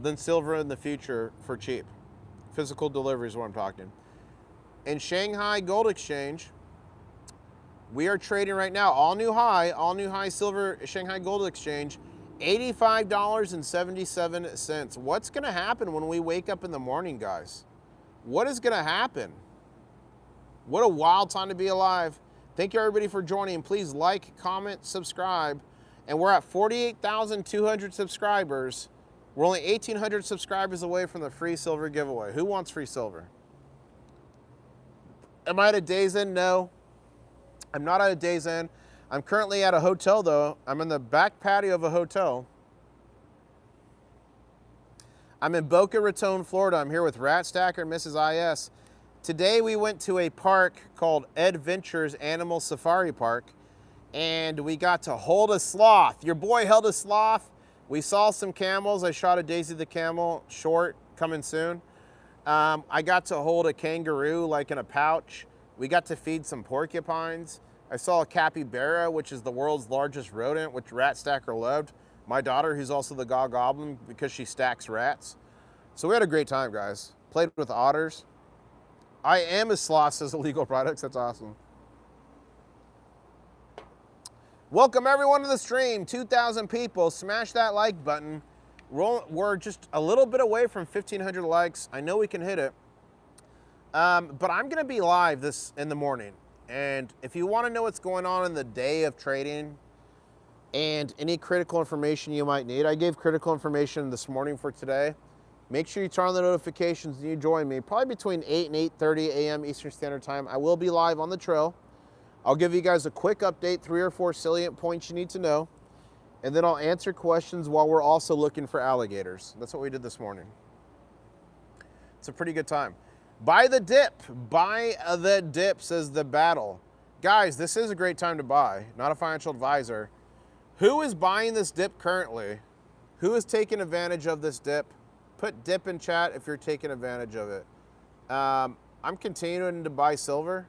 than silver in the future for cheap. Physical delivery is what I'm talking. In Shanghai Gold Exchange, we are trading right now, all new high silver Shanghai Gold Exchange, $85.77. What's gonna happen when we wake up in the morning, guys? What is gonna happen? What a wild time to be alive. Thank you everybody for joining. Please like, comment, subscribe. And we're at 48,200 subscribers. We're only 1,800 subscribers away from the free silver giveaway. Who wants free silver? Am I at a day's end? No, I'm not at a day's end. I'm currently at a hotel though. I'm in the back patio of a hotel. I'm in Boca Raton, Florida. I'm here with Rat Stacker and Mrs. IS. Today we went to a park called Adventures Animal Safari Park, and we got to hold a sloth. Your boy held a sloth. We saw some camels. I shot a Daisy the camel short coming soon. I got to hold a kangaroo like in a pouch. We got to feed some porcupines. I saw a capybara, which is the world's largest rodent, which Rat Stacker loved. My daughter, who's also the goblin because she stacks rats. So we had a great time, guys. Played with otters. I am a sloth, says Illegal Products. That's awesome. Welcome everyone to the stream. 2,000 people. Smash that like button. We're just a little bit away from 1,500 likes. I know we can hit it. But I'm going to be live this in the morning. And if you want to know what's going on in the day of trading and any critical information you might need, I gave critical information this morning for today. Make sure you turn on the notifications and you join me probably between 8 and 8:30 a.m. Eastern Standard Time. I will be live on the trail. I'll give you guys a quick update, 3 or 4 salient points you need to know, and then I'll answer questions while we're also looking for alligators. That's what we did this morning. It's a pretty good time. Buy the dip, says the battle. Guys, this is a great time to buy, not a financial advisor. Who is buying this dip currently? Who is taking advantage of this dip? Put dip in chat if you're taking advantage of it. I'm continuing to buy silver.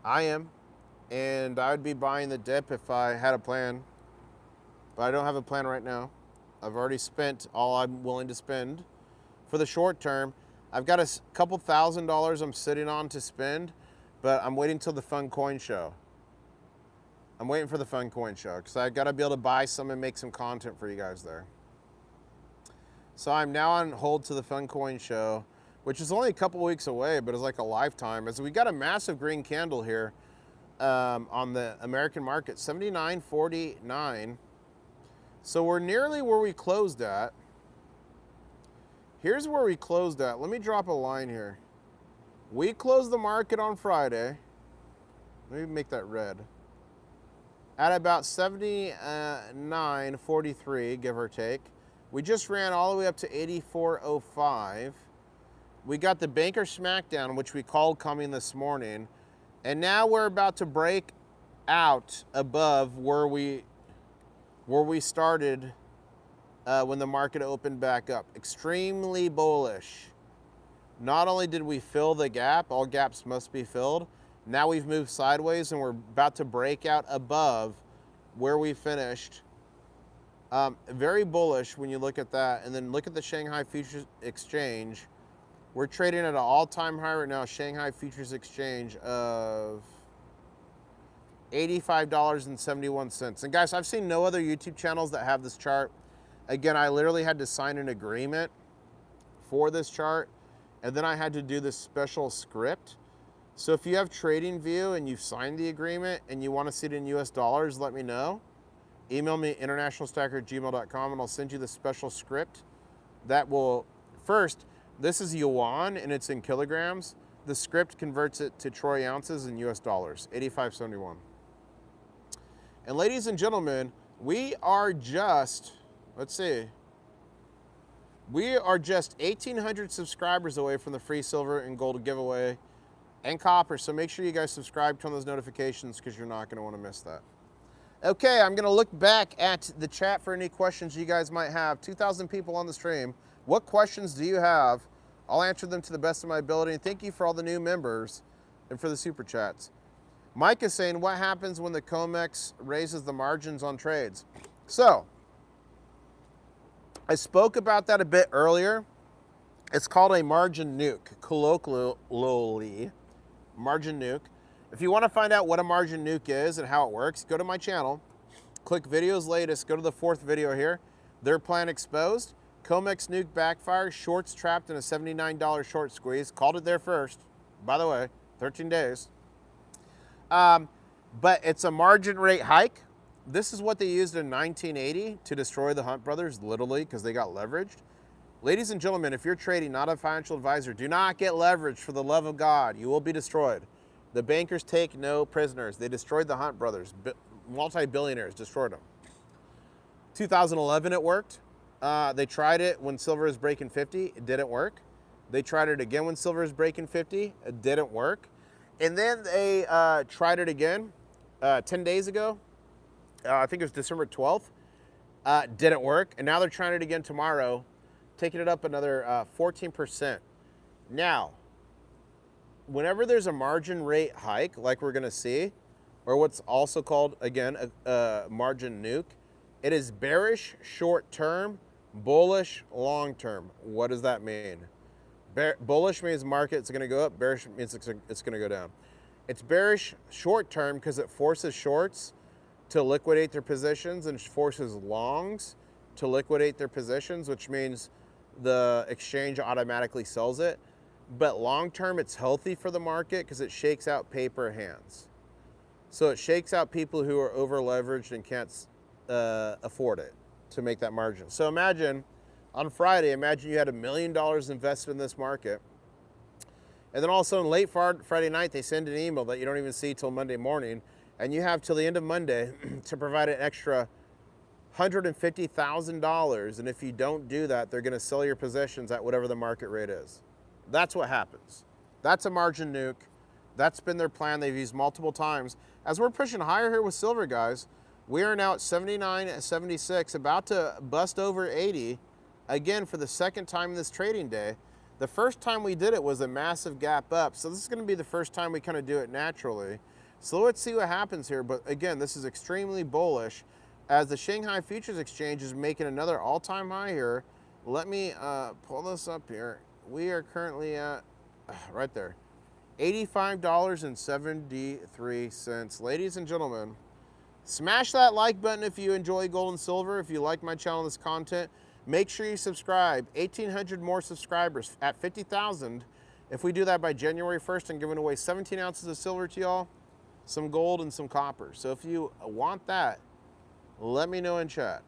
I am, and I would be buying the dip if I had a plan, but I don't have a plan right now. I've already spent all I'm willing to spend. For the short term, I've got a couple $1,000 I'm sitting on to spend, but I'm waiting till the fun coin show. I'm waiting for the fun coin show because I got to be able to buy some and make some content for you guys there. So I'm now on hold to the fun coin show, which is only a couple weeks away, but it's like a lifetime. As we got a massive green candle here on the American market, 79.49. So we're nearly where we closed at. Here's where we closed at. Let me drop a line here. We closed the market on Friday. Let me make that red. At about 79.43, give or take. We just ran all the way up to 84.05. We got the banker smackdown, which we called coming this morning. And now we're about to break out above where we started when the market opened back up. Extremely bullish. Not only did we fill the gap, all gaps must be filled. Now we've moved sideways and we're about to break out above where we finished. Very bullish when you look at that. And then look at the Shanghai Futures Exchange. We're trading at an all-time high right now, Shanghai Futures Exchange of $85.71. And guys, I've seen no other YouTube channels that have this chart. Again, I literally had to sign an agreement for this chart, and then I had to do this special script. So if you have TradingView and you've signed the agreement and you want to see it in US dollars, let me know. Email me internationalstacker@gmail.com and I'll send you the special script that will, first, this is yuan and it's in kilograms. The script converts it to troy ounces in US dollars, 85.71. And ladies and gentlemen, we are just, let's see, we are just 1,800 subscribers away from the free silver and gold giveaway and copper. So make sure you guys subscribe, turn on those notifications because you're not going to want to miss that. Okay, I'm going to look back at the chat for any questions you guys might have. 2,000 people on the stream. What questions do you have? I'll answer them to the best of my ability. And thank you for all the new members and for the super chats. Mike is saying, what happens when the COMEX raises the margins on trades? So, I spoke about that a bit earlier. It's called a margin nuke, colloquially, margin nuke. If you want to find out what a margin nuke is and how it works, go to my channel, click videos latest, go to the 4th video here. Their plan exposed. COMEX nuke backfire, shorts trapped in a $79 short squeeze. Called it there first, by the way, 13 days. But it's a margin rate hike. This is what they used in 1980 to destroy the Hunt brothers, literally, because they got leveraged. Ladies and gentlemen, if you're trading, not a financial advisor, do not get leveraged for the love of God. You will be destroyed. The bankers take no prisoners. They destroyed the Hunt brothers. Multi-billionaires destroyed them. 2011, it worked. They tried it when silver was breaking 50. It didn't work. They tried it again when silver was breaking 50. It didn't work. And then they tried it again 10 days ago. I think it was December 12th. Didn't work. And now they're trying it again tomorrow, taking it up another 14%. Now, whenever there's a margin rate hike, like we're going to see, or what's also called, again, a margin nuke, it is bearish short-term, bullish long-term. What does that mean? Bullish means market's going to go up. Bearish means it's going to go down. It's bearish short-term because it forces shorts to liquidate their positions and forces longs to liquidate their positions, which means the exchange automatically sells it. But long-term, it's healthy for the market because it shakes out paper hands. So it shakes out people who are over-leveraged and can't afford it to make that margin. So imagine, on Friday, imagine you had $1 million invested in this market. And then all of a sudden, late Friday night, they send an email that you don't even see till Monday morning. And you have till the end of Monday to provide an extra $150,000. And if you don't do that, they're going to sell your positions at whatever the market rate is. That's what happens. That's a margin nuke. That's been their plan. They've used multiple times. As we're pushing higher here with silver, guys, we are now at 79.76, about to bust over 80, again for the second time this trading day. The first time we did it was a massive gap up, so this is going to be the first time we kind of do it naturally. So let's see what happens here. But again, this is extremely bullish as the Shanghai Futures Exchange is making another all-time high here. Let me pull this up here. We are currently at, right there, $85.73. Ladies and gentlemen, smash that like button if you enjoy gold and silver. If you like my channel and this content, make sure you subscribe. 1,800 more subscribers at 50,000. If we do that by January 1st, I'm giving away 17 ounces of silver to y'all, some gold and some copper. So if you want that, let me know in chat.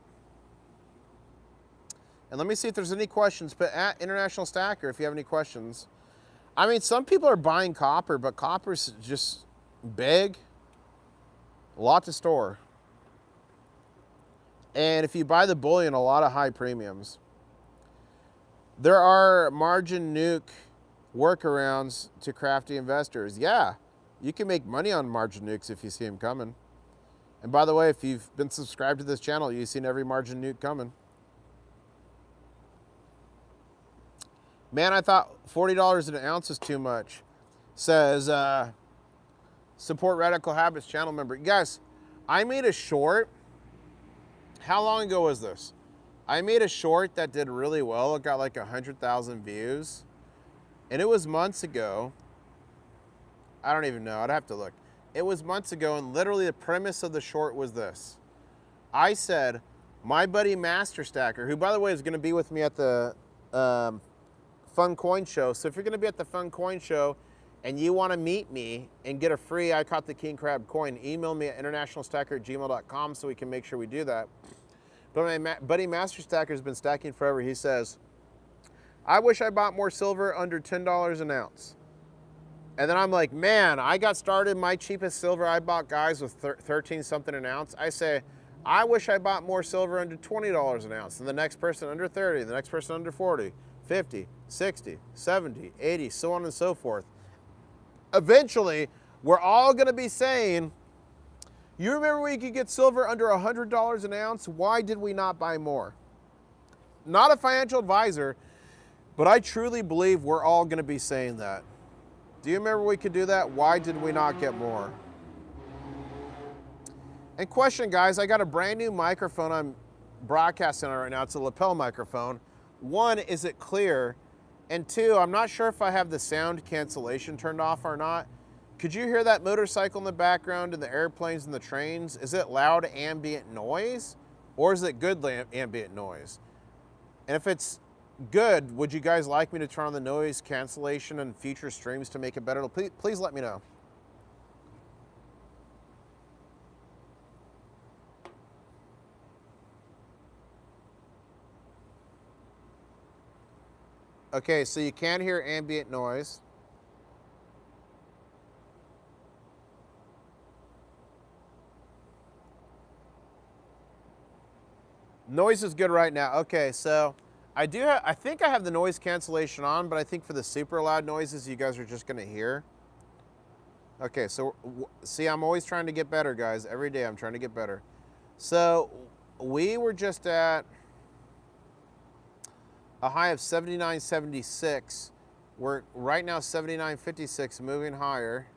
And let me see if there's any questions. But at International Stacker, if you have any questions. I mean, some people are buying copper, but copper's just big, a lot to store. And if you buy the bullion, a lot of high premiums. There are margin nuke workarounds to crafty investors. Yeah, you can make money on margin nukes if you see them coming. And by the way, if you've been subscribed to this channel, you've seen every margin nuke coming. Man, I thought $40 an ounce is too much, says Support Radical Habits channel member. You guys, I made a short. How long ago was this? I made a short that did really well. It got like 100,000 views. And it was months ago. I don't even know. I'd have to look. It was months ago, and literally the premise of the short was this. I said, my buddy Master Stacker, who by the way is going to be with me at the Fun Coin Show. So if you're going to be at the Fun Coin Show and you want to meet me and get a free I Caught the King Crab coin, email me at internationalstacker@gmail.com so we can make sure we do that. But my buddy Master Stacker has been stacking forever. He says, I wish I bought more silver under $10 an ounce. And then I'm like, man, I got started, my cheapest silver I bought, guys, with 13 something an ounce. I say, I wish I bought more silver under $20 an ounce. And the next person under 30, the next person under 40, 50, 60, 70, 80, so on and so forth. Eventually, we're all gonna be saying, you remember we could get silver under $100 an ounce? Why did we not buy more? Not a financial advisor, but I truly believe we're all gonna be saying that. Do you remember we could do that? Why did we not get more? And question, guys, I got a brand new microphone I'm broadcasting on right now. It's a lapel microphone. One, is it clear? And two, I'm not sure if I have the sound cancellation turned off or not. Could you hear that motorcycle in the background and the airplanes and the trains? Is it loud ambient noise or is it good ambient noise? And if it's good, would you guys like me to turn on the noise cancellation and future streams to make it better? Please let me know. Okay, so you can't hear ambient noise. Noise is good right now. Okay, so I think I have the noise cancellation on, but I think for the super loud noises, you guys are just gonna hear. Okay, so see, I'm always trying to get better, guys. Every day I'm trying to get better. So we were just at a high of 79.76. We're right now 79.56, moving higher.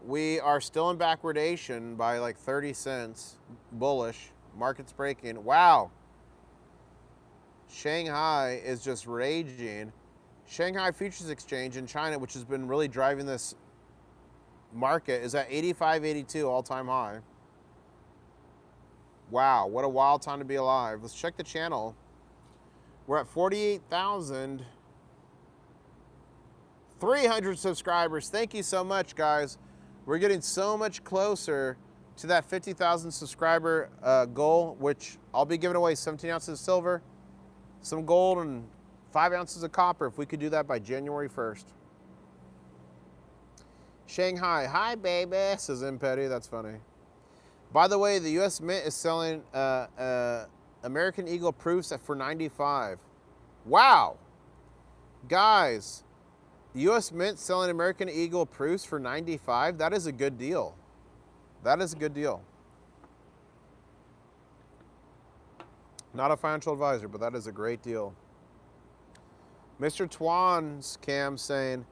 We are still in backwardation by like 30 cents, bullish. Market's breaking. Wow. Shanghai is just raging. Shanghai Futures Exchange in China, which has been really driving this market, is at 85.82, all-time high. Wow, what a wild time to be alive. Let's check the channel. We're at 48,300 subscribers. Thank you so much, guys. We're getting so much closer to that 50,000 subscriber goal, which I'll be giving away 17 ounces of silver, some gold, and 5 ounces of copper if we could do that by January 1st. Shanghai, hi baby, says M. Petty, that's funny. By the way, the US Mint is selling American Eagle proofs for $95. Wow. Guys, US Mint selling American Eagle proofs for $95, that is a good deal. That is a good deal. Not a financial advisor, but that is a great deal. Mr. Twan's cam saying,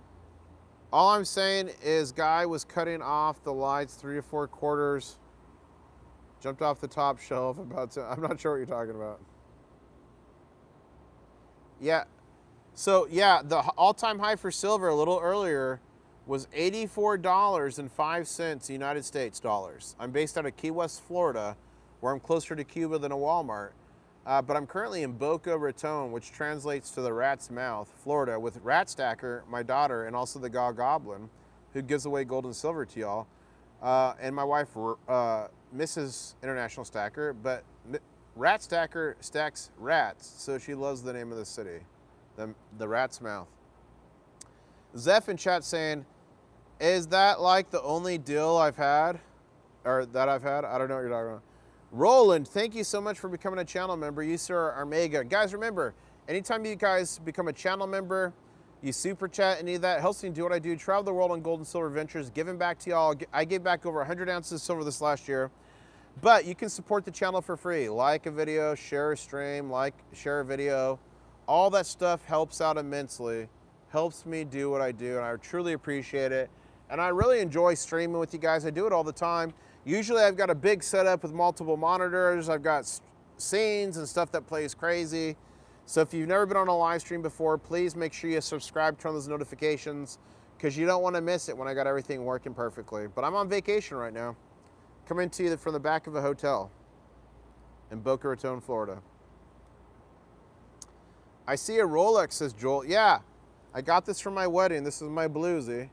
all I'm saying is guy was cutting off the lights 3 to 4 quarters, jumped off the top shelf about to, I'm not sure what you're talking about. Yeah, so yeah, the all-time high for silver a little earlier was $84.05 United States dollars. I'm based out of Key West, Florida, where I'm closer to Cuba than a Walmart. But I'm currently in Boca Raton, which translates to the rat's mouth, Florida, with Rat Stacker, my daughter, and also the Goblin, who gives away gold and silver to y'all. And my wife, Mrs. International Stacker, but Rat Stacker stacks rats, so she loves the name of the city. The rat's mouth. Zeph in chat saying, is that like the only deal I've had? Or that I've had? I don't know what you're talking about. Roland, thank you so much for becoming a channel member. You, sir, are mega. Guys, remember, anytime you guys become a channel member, you super chat, any of that helps me do what I do, travel the world on gold and silver ventures, giving back to y'all. I gave back over 100 ounces of silver this last year. But you can support the channel for free. Like a video, share a stream, share a video. All that stuff helps out immensely. Helps me do what I do, and I truly appreciate it. And I really enjoy streaming with you guys. I do it all the time. Usually I've got a big setup with multiple monitors. I've got scenes and stuff that plays crazy. So if you've never been on a live stream before, please make sure you subscribe, turn on those notifications, because you don't want to miss it when I got everything working perfectly. But I'm on vacation right now. Coming to you from the back of a hotel in Boca Raton, Florida. I see a Rolex, says Joel. Yeah, I got this from my wedding. This is my bluesy.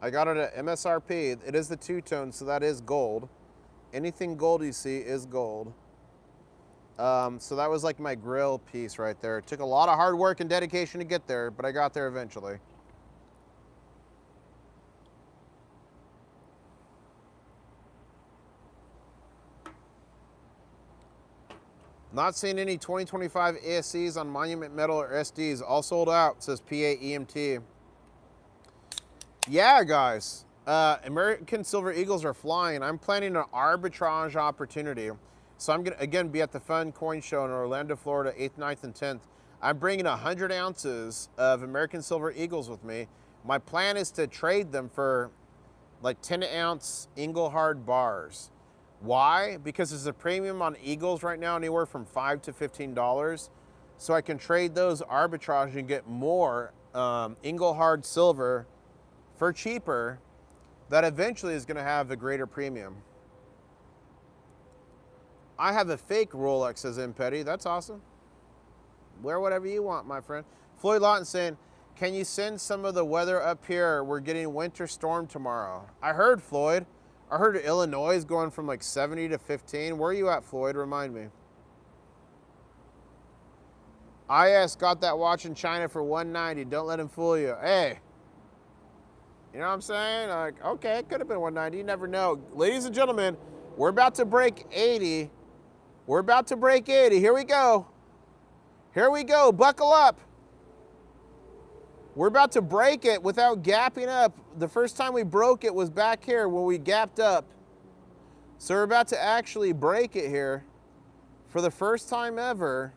I got it at MSRP. It is the two-tone, so that is gold. Anything gold you see is gold. So that was like my grill piece right there. It took a lot of hard work and dedication to get there, but I got there eventually. Not seeing any 2025 ASCs on Monument Metal or SDs. All sold out, says PA EMT. Yeah, guys. American Silver Eagles are flying. I'm planning an arbitrage opportunity. So I'm going to, again, be at the Fun Coin Show in Orlando, Florida, 8th, 9th, and 10th. I'm bringing 100 ounces of American Silver Eagles with me. My plan is to trade them for like 10-ounce Engelhard bars. Why? Because there's a premium on Eagles right now, anywhere from $5 to $15. So I can trade those arbitrage and get more Engelhard silver for cheaper. That eventually is going to have a greater premium. I have a fake Rolex, says M. Petty. That's awesome. Wear whatever you want, my friend. Floyd Lawton saying, can you send some of the weather up here? We're getting winter storm tomorrow. I heard, Floyd. I heard Illinois is going from like 70 to 15. Where are you at, Floyd? Remind me. IS got that watch in China for $190. Don't let him fool you. Hey. You know what I'm saying? Like, okay, it could have been $190. You never know. Ladies and gentlemen, we're about to break 80. We're about to break 80. Here we go. Here we go. Buckle up. We're about to break it without gapping up. The first time we broke it was back here when we gapped up. So we're about to actually break it here for the first time ever.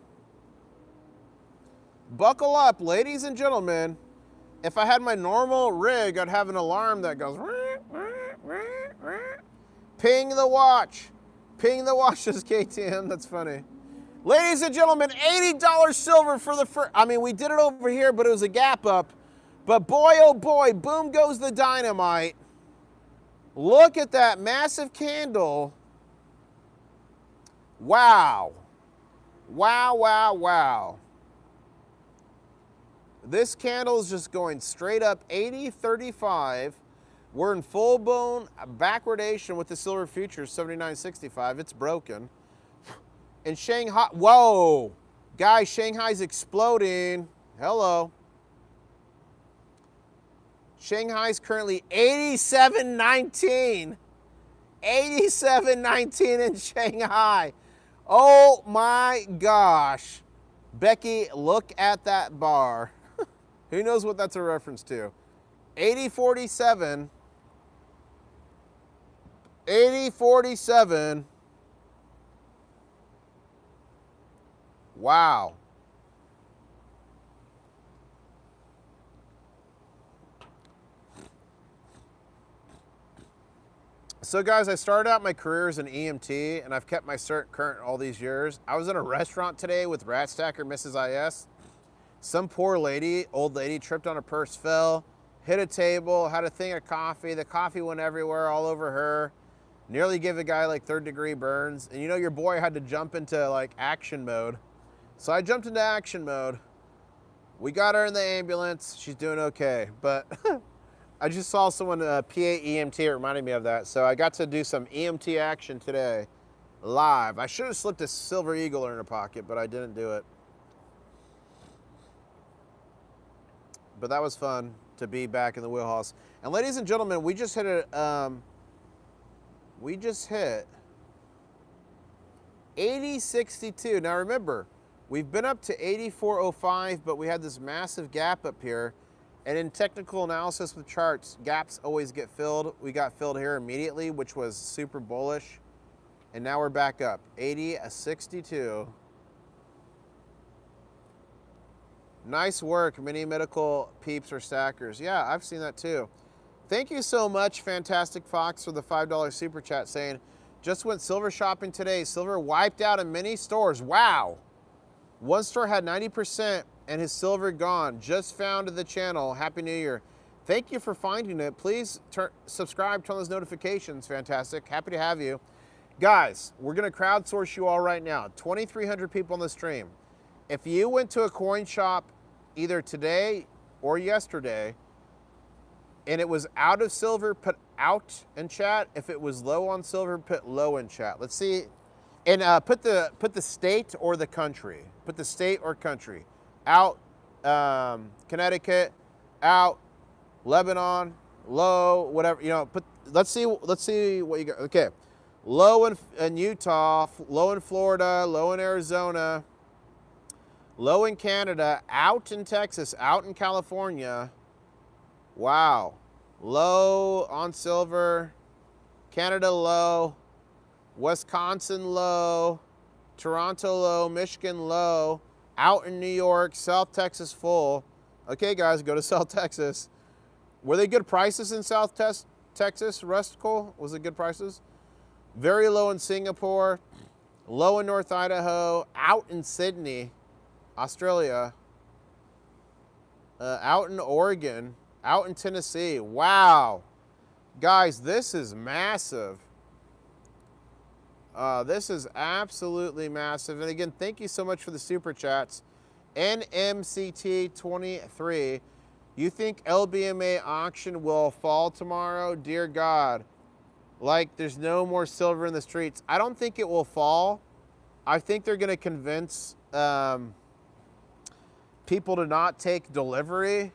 Buckle up, ladies and gentlemen. If I had my normal rig, I'd have an alarm that goes, ping the watch. Ping the watch, says KTM. That's funny. Ladies and gentlemen, $80 silver for the first. I mean, we did it over here, but it was a gap up. But boy, oh boy, boom goes the dynamite. Look at that massive candle. Wow. Wow, wow, wow. This candle is just going straight up 80.35. We're in full-blown backwardation with the silver futures, 79.65. It's broken. In Shanghai, whoa, guys, Shanghai's exploding. Hello. Shanghai's currently 87.19. 87.19 in Shanghai. Oh my gosh. Becky, look at that bar. Who knows what that's a reference to? 80.47. 80.47. Wow. So guys, I started out my career as an EMT and I've kept my cert current all these years. I was in a restaurant today with Rat Stacker, Mrs. IS. Some poor lady, old lady, tripped on a purse, fell, hit a table, had a thing of coffee. The coffee went everywhere, all over her. Nearly gave a guy like 3rd-degree burns. And you know, your boy had to jump into like action mode. So I jumped into action mode. We got her in the ambulance. She's doing okay. But I just saw someone, PA EMT, it reminded me of that. So I got to do some EMT action today. live. I should have slipped a Silver Eagle in her pocket, but I didn't do it. But that was fun to be back in the wheelhouse. And ladies and gentlemen, we just hit a, 80.62. Now remember, we've been up to 84.05, but we had this massive gap up here. And in technical analysis with charts, gaps always get filled. We got filled here immediately, which was super bullish. And now we're back up, 80.62. Nice work, mini medical peeps or stackers. Yeah, I've seen that too. Thank you so much, Fantastic Fox, for the $5 super chat saying, just went silver shopping today. Silver wiped out in many stores. Wow. One store had 90% and his silver gone. Just found the channel. Happy New Year. Thank you for finding it. Please subscribe, turn on those notifications. Fantastic. Happy to have you. Guys, we're going to crowdsource you all right now. 2,300 people on the stream. If you went to a coin shop either today or yesterday and it was out of silver, put out in chat. If it was low on silver, put low in chat. Let's see. And put the state or the country. Put the state or country. Out, Connecticut, out, Lebanon, low, whatever, you know, let's see what you got. Okay. Low in Utah, low in Florida, low in Arizona, low in Canada, out in Texas, out in California. Wow. Low on silver, Canada low, Wisconsin low, Toronto low, Michigan low, out in New York, South Texas full. Okay, guys, go to South Texas. Were they good prices in South Texas, Rustical? Was it good prices? Very low in Singapore, low in North Idaho, out in Sydney, Australia, out in Oregon, out in Tennessee. Wow. Guys, this is massive. This is absolutely massive. And again, thank you so much for the super chats. NMCT23, you think LBMA auction will fall tomorrow? Dear God. Like, there's no more silver in the streets. I don't think it will fall. I think they're going to convince people to not take delivery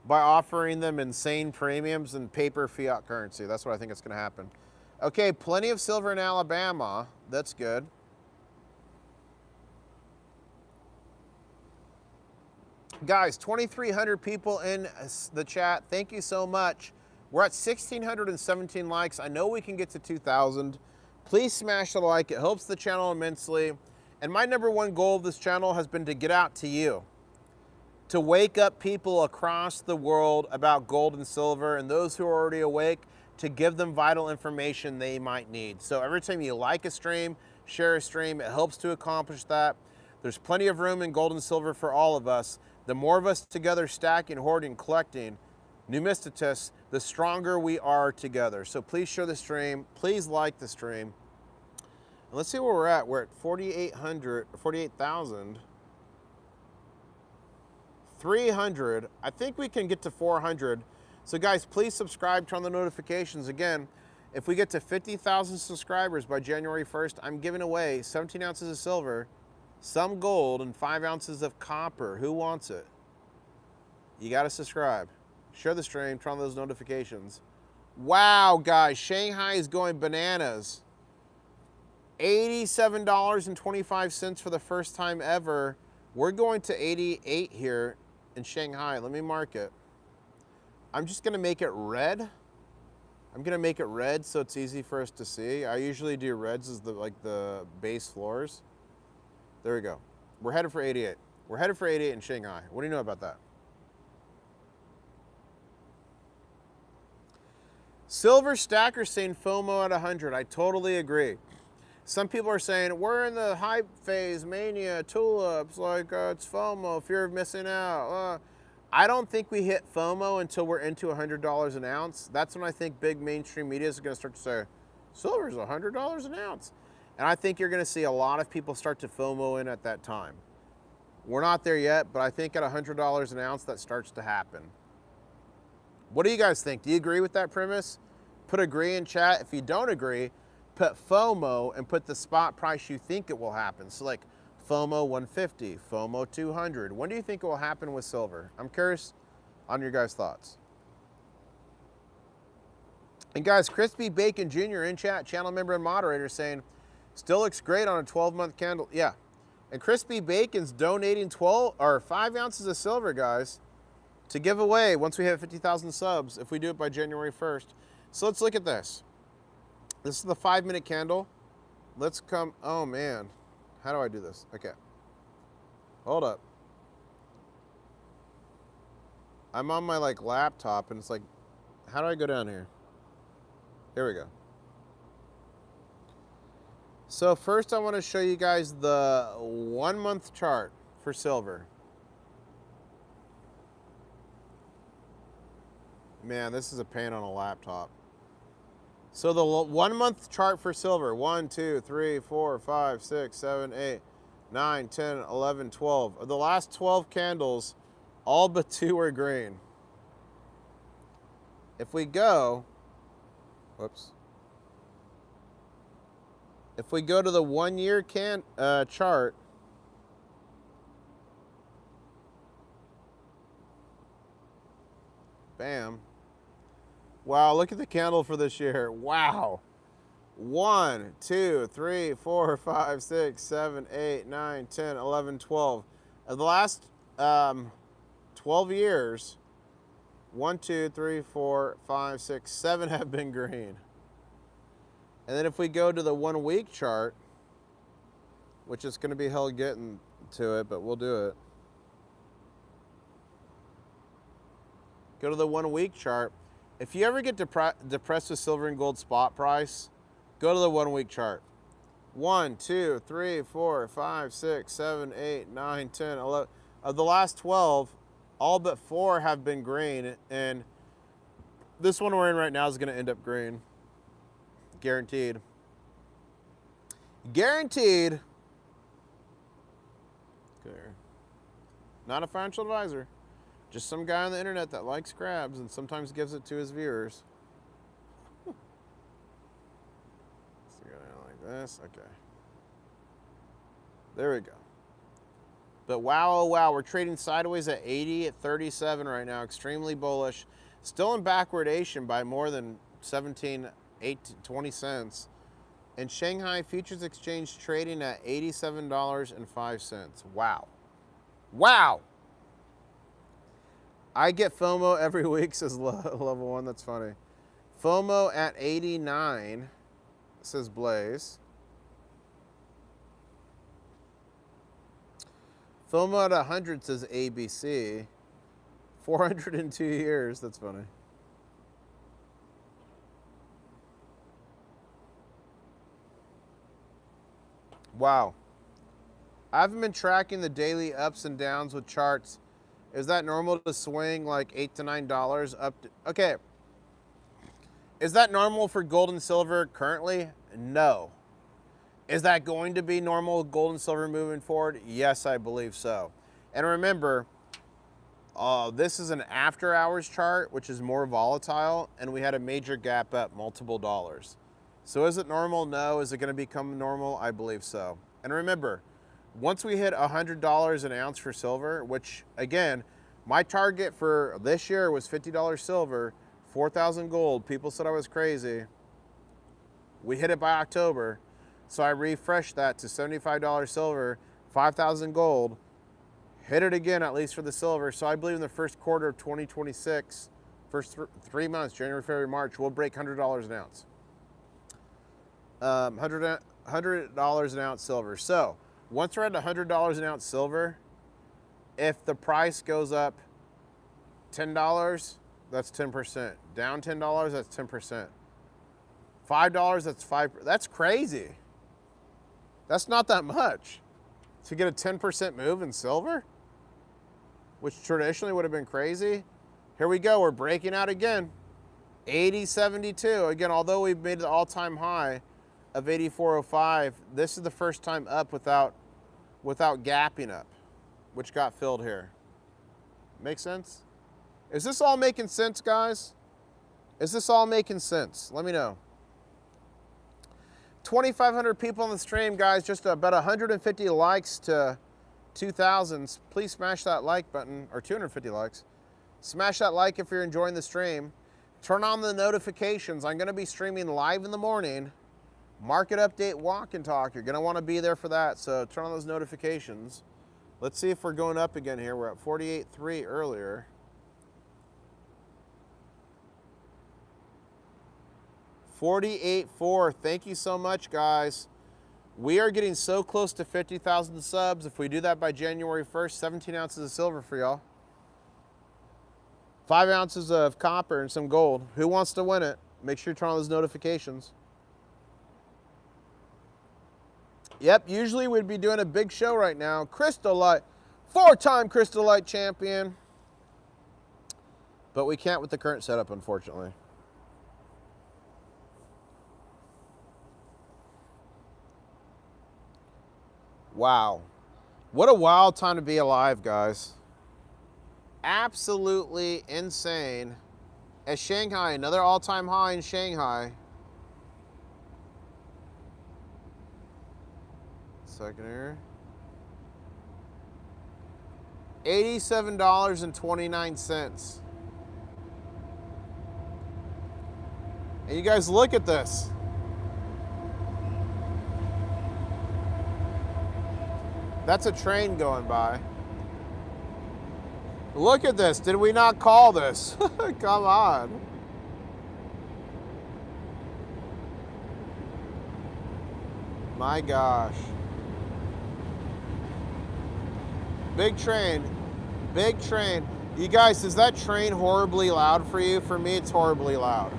by offering them insane premiums and paper fiat currency. That's what I think is going to happen. Okay, plenty of silver in Alabama. That's good. Guys, 2,300 people in the chat. Thank you so much. We're at 1,617 likes. I know we can get to 2,000. Please smash the like. It helps the channel immensely. And my #1 goal of this channel has been to get out to you, to wake up people across the world about gold and silver, and those who are already awake, to give them vital information they might need. So every time you like a stream, share a stream, it helps to accomplish that. There's plenty of room in gold and silver for all of us. The more of us together stacking, hoarding, collecting, numismatists, the stronger we are together. So please share the stream. Please like the stream. And let's see where we're at. We're at 4,800, 48,000. 300. I think we can get to 400. So guys, please subscribe, turn on the notifications. Again, if we get to 50,000 subscribers by January 1st, I'm giving away 17 ounces of silver, some gold, and 5 ounces of copper. Who wants it? You got to subscribe. Share the stream, turn on those notifications. Wow, guys, Shanghai is going bananas. $87.25 for the first time ever. We're going to 88 here in Shanghai. Let me mark it. I'm just going to make it red. I'm going to make it red so it's easy for us to see. I usually do reds as the base floors. There we go. We're headed for 88. We're headed for 88 in Shanghai. What do you know about that? Silver stacker saying FOMO at 100. I totally agree. Some people are saying, we're in the hype phase, mania, tulips, it's FOMO, fear of missing out. I don't think we hit FOMO until we're into $100 an ounce. That's when I think big mainstream media is going to start to say, silver's $100 an ounce. And I think you're going to see a lot of people start to FOMO in at that time. We're not there yet, but I think at $100 an ounce, that starts to happen. What do you guys think? Do you agree with that premise? Put agree in chat. If you don't agree, put FOMO and put the spot price you think it will happen. So like FOMO 150, FOMO 200. When do you think it will happen with silver? I'm curious on your guys' thoughts. And guys, Crispy Bacon Jr. in chat, channel member and moderator, saying, still looks great on a 12-month candle. Yeah. And Crispy Bacon's donating 5 ounces of silver, guys, to give away once we hit 50,000 subs if we do it by January 1st. So let's look at this. This is the 5-minute candle. Let's come, oh man. How do I do this? Okay. Hold up. I'm on my like laptop and it's like, how do I go down here? Here we go. So first I want to show you guys the 1-month chart for silver. Man, this is a pain on a laptop. So the 1-month chart for silver, 1, 2, 3, 4, 5, 6, 7, 8, 9, 10, 11, 12. Of the last 12 candles, all but 2 are green. If we go, whoops. If we go to the 1-year chart, bam. Wow, look at the candle for this year. Wow. 1, 2, 3, 4, 5, 6, 7, 8, 9, 10, 11, 12. Of the last 12 years, 1, 2, 3, 4, 5, 6, 7 have been green. And then if we go to the 1-week chart, which is going to be hell getting to it, but we'll do it. Go to the 1-week chart. If you ever get depressed with silver and gold spot price, go to the 1-week chart. 1, 2, 3, 4, 5, 6, 7, 8, 9, 10, 11. Of the last 12, all but 4 have been green. And this one we're in right now is going to end up green. Guaranteed. Guaranteed. There. Not a financial advisor. Just some guy on the internet that likes crabs and sometimes gives it to his viewers. So you're gonna like this, okay. There we go. But wow, oh wow, we're trading sideways at 80 at 37 right now, extremely bullish. Still in backwardation by more than 8 to 20 cents. And Shanghai Futures Exchange trading at $87.05. Wow. Wow. I get FOMO every week, says level 1. That's funny. FOMO at 89, says Blaze. FOMO at 100, says ABC. 402 years. That's funny. Wow. I haven't been tracking the daily ups and downs with charts. Is that normal to swing like $8 to $9 up to, okay. Is that normal for gold and silver currently? No. Is that going to be normal gold and silver moving forward? Yes, I believe so. And remember, this is an after hours chart, which is more volatile, and we had a major gap up, multiple dollars. So is it normal? No. Is it going to become normal? I believe so. And remember, once we hit $100 an ounce for silver, which again, my target for this year was $50 silver, 4,000 gold. People said I was crazy. We hit it by October. So I refreshed that to $75 silver, 5,000 gold, hit it again, at least for the silver. So I believe in the first quarter of 2026, first 3 months, January, February, March, we'll break $100 an ounce. $100 an ounce silver. So once we're at $100 an ounce silver, if the price goes up $10, that's 10%. Down $10, that's 10%. $5, that's 5%. That's crazy. That's not that much. To get a 10% move in silver, which traditionally would have been crazy. Here we go, we're breaking out again. 80.72. Again, although we've made the all-time high of 84.05, this is the first time up without gapping up, which got filled here. Make sense? Is this all making sense, guys? Is this all making sense? Let me know. 2,500 people on the stream, guys. Just about 150 likes to 2,000. Please smash that like button, or 250 likes. Smash that like if you're enjoying the stream. Turn on the notifications. I'm going to be streaming live in the morning. Market update, walk and talk. You're going to want to be there for that, so turn on those notifications. Let's see if we're going up again here. We're at 48.3 earlier. 48.4. Thank you so much, guys. We are getting so close to 50,000 subs. If we do that by January 1st, 17 ounces of silver for y'all. 5 ounces of copper and some gold. Who wants to win it? Make sure you turn on those notifications. Yep, usually we'd be doing a big show right now. Crystal Light, 4-time Crystal Light champion. But we can't with the current setup, unfortunately. Wow. What a wild time to be alive, guys. Absolutely insane. At Shanghai, another all-time high in Shanghai. Second here. $87.29. And you guys look at this. That's a train going by. Look at this. Did we not call this? Come on. My gosh. Big train. Big train. You guys, is that train horribly loud for you? For me, it's horribly loud.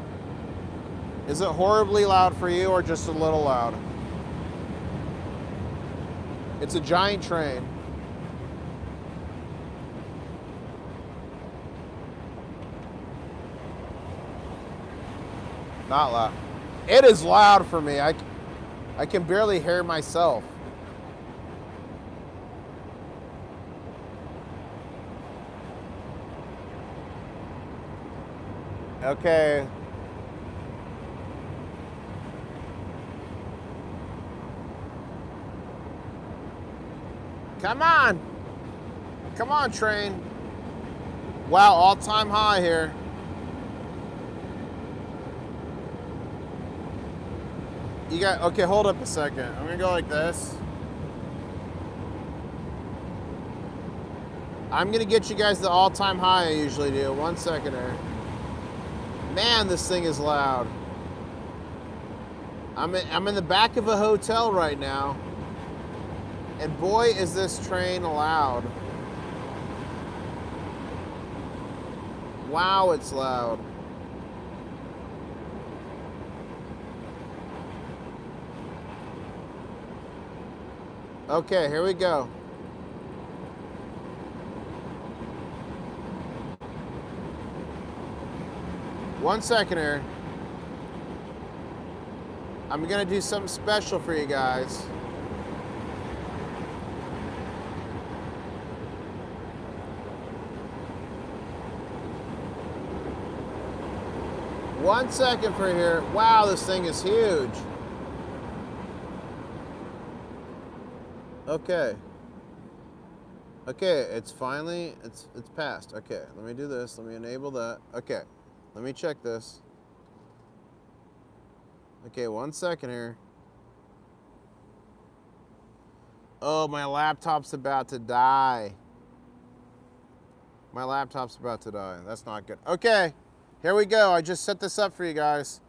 Is it horribly loud for you or just a little loud? It's a giant train. Not loud. It is loud for me. I can barely hear myself. Okay. Come on. Come on, train. Wow, all-time high here. You got, okay, hold up a second. I'm gonna go like this. I'm gonna get you guys the all-time high I usually do. 1 second here. Man, this thing is loud. I'm in the back of a hotel right now. And boy, is this train loud. Wow, it's loud. Okay, here we go. One second here. I'm gonna do something special for you guys. One second for here. Wow, this thing is huge. Okay. Okay, it's finally, it's passed. Okay, let me do this. Let me enable that. Okay, let me check this. Okay, 1 second here. Oh, my laptop's about to die. My laptop's about to die. That's not good. Okay, here we go. I just set this up for you guys.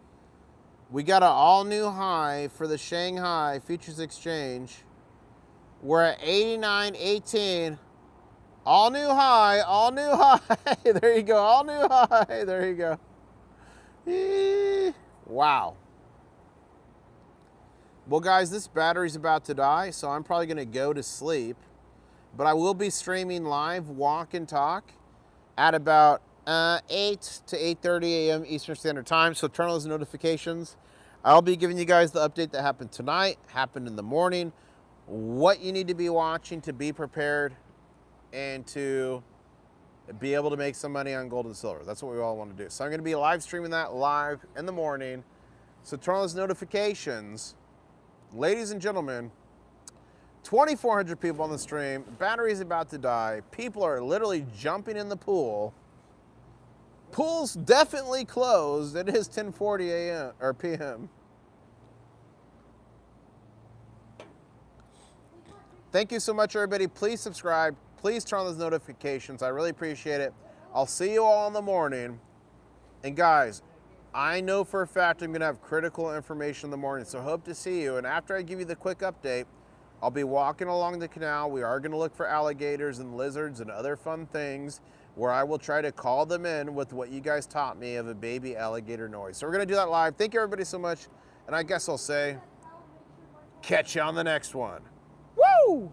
We got an all-new high for the Shanghai Futures Exchange. We're at 89.18. All new high, all new high. There you go, all new high. There you go. Wow. Well, guys, this battery's about to die, so I'm probably going to go to sleep. But I will be streaming live Walk and Talk at about 8 to 8:30 a.m. Eastern Standard Time. So turn on those notifications. I'll be giving you guys the update that happened tonight, happened in the morning, what you need to be watching to be prepared and to be able to make some money on gold and silver. That's what we all want to do. So I'm going to be live streaming that live in the morning. So turn on those notifications ladies and gentlemen, 2,400 people on the stream. Battery's about to die. People are literally jumping in the pool. Pool's definitely closed. It is 10:40 a.m. or p.m. Thank you so much, everybody. Please subscribe. Please turn on those notifications. I really appreciate it. I'll see you all in the morning. And guys, I know for a fact I'm going to have critical information in the morning, so hope to see you. And after I give you the quick update, I'll be walking along the canal. We are going to look for alligators and lizards and other fun things where I will try to call them in with what you guys taught me of a baby alligator noise. So we're going to do that live. Thank you, everybody, so much. And I guess I'll say, catch you on the next one. Woo!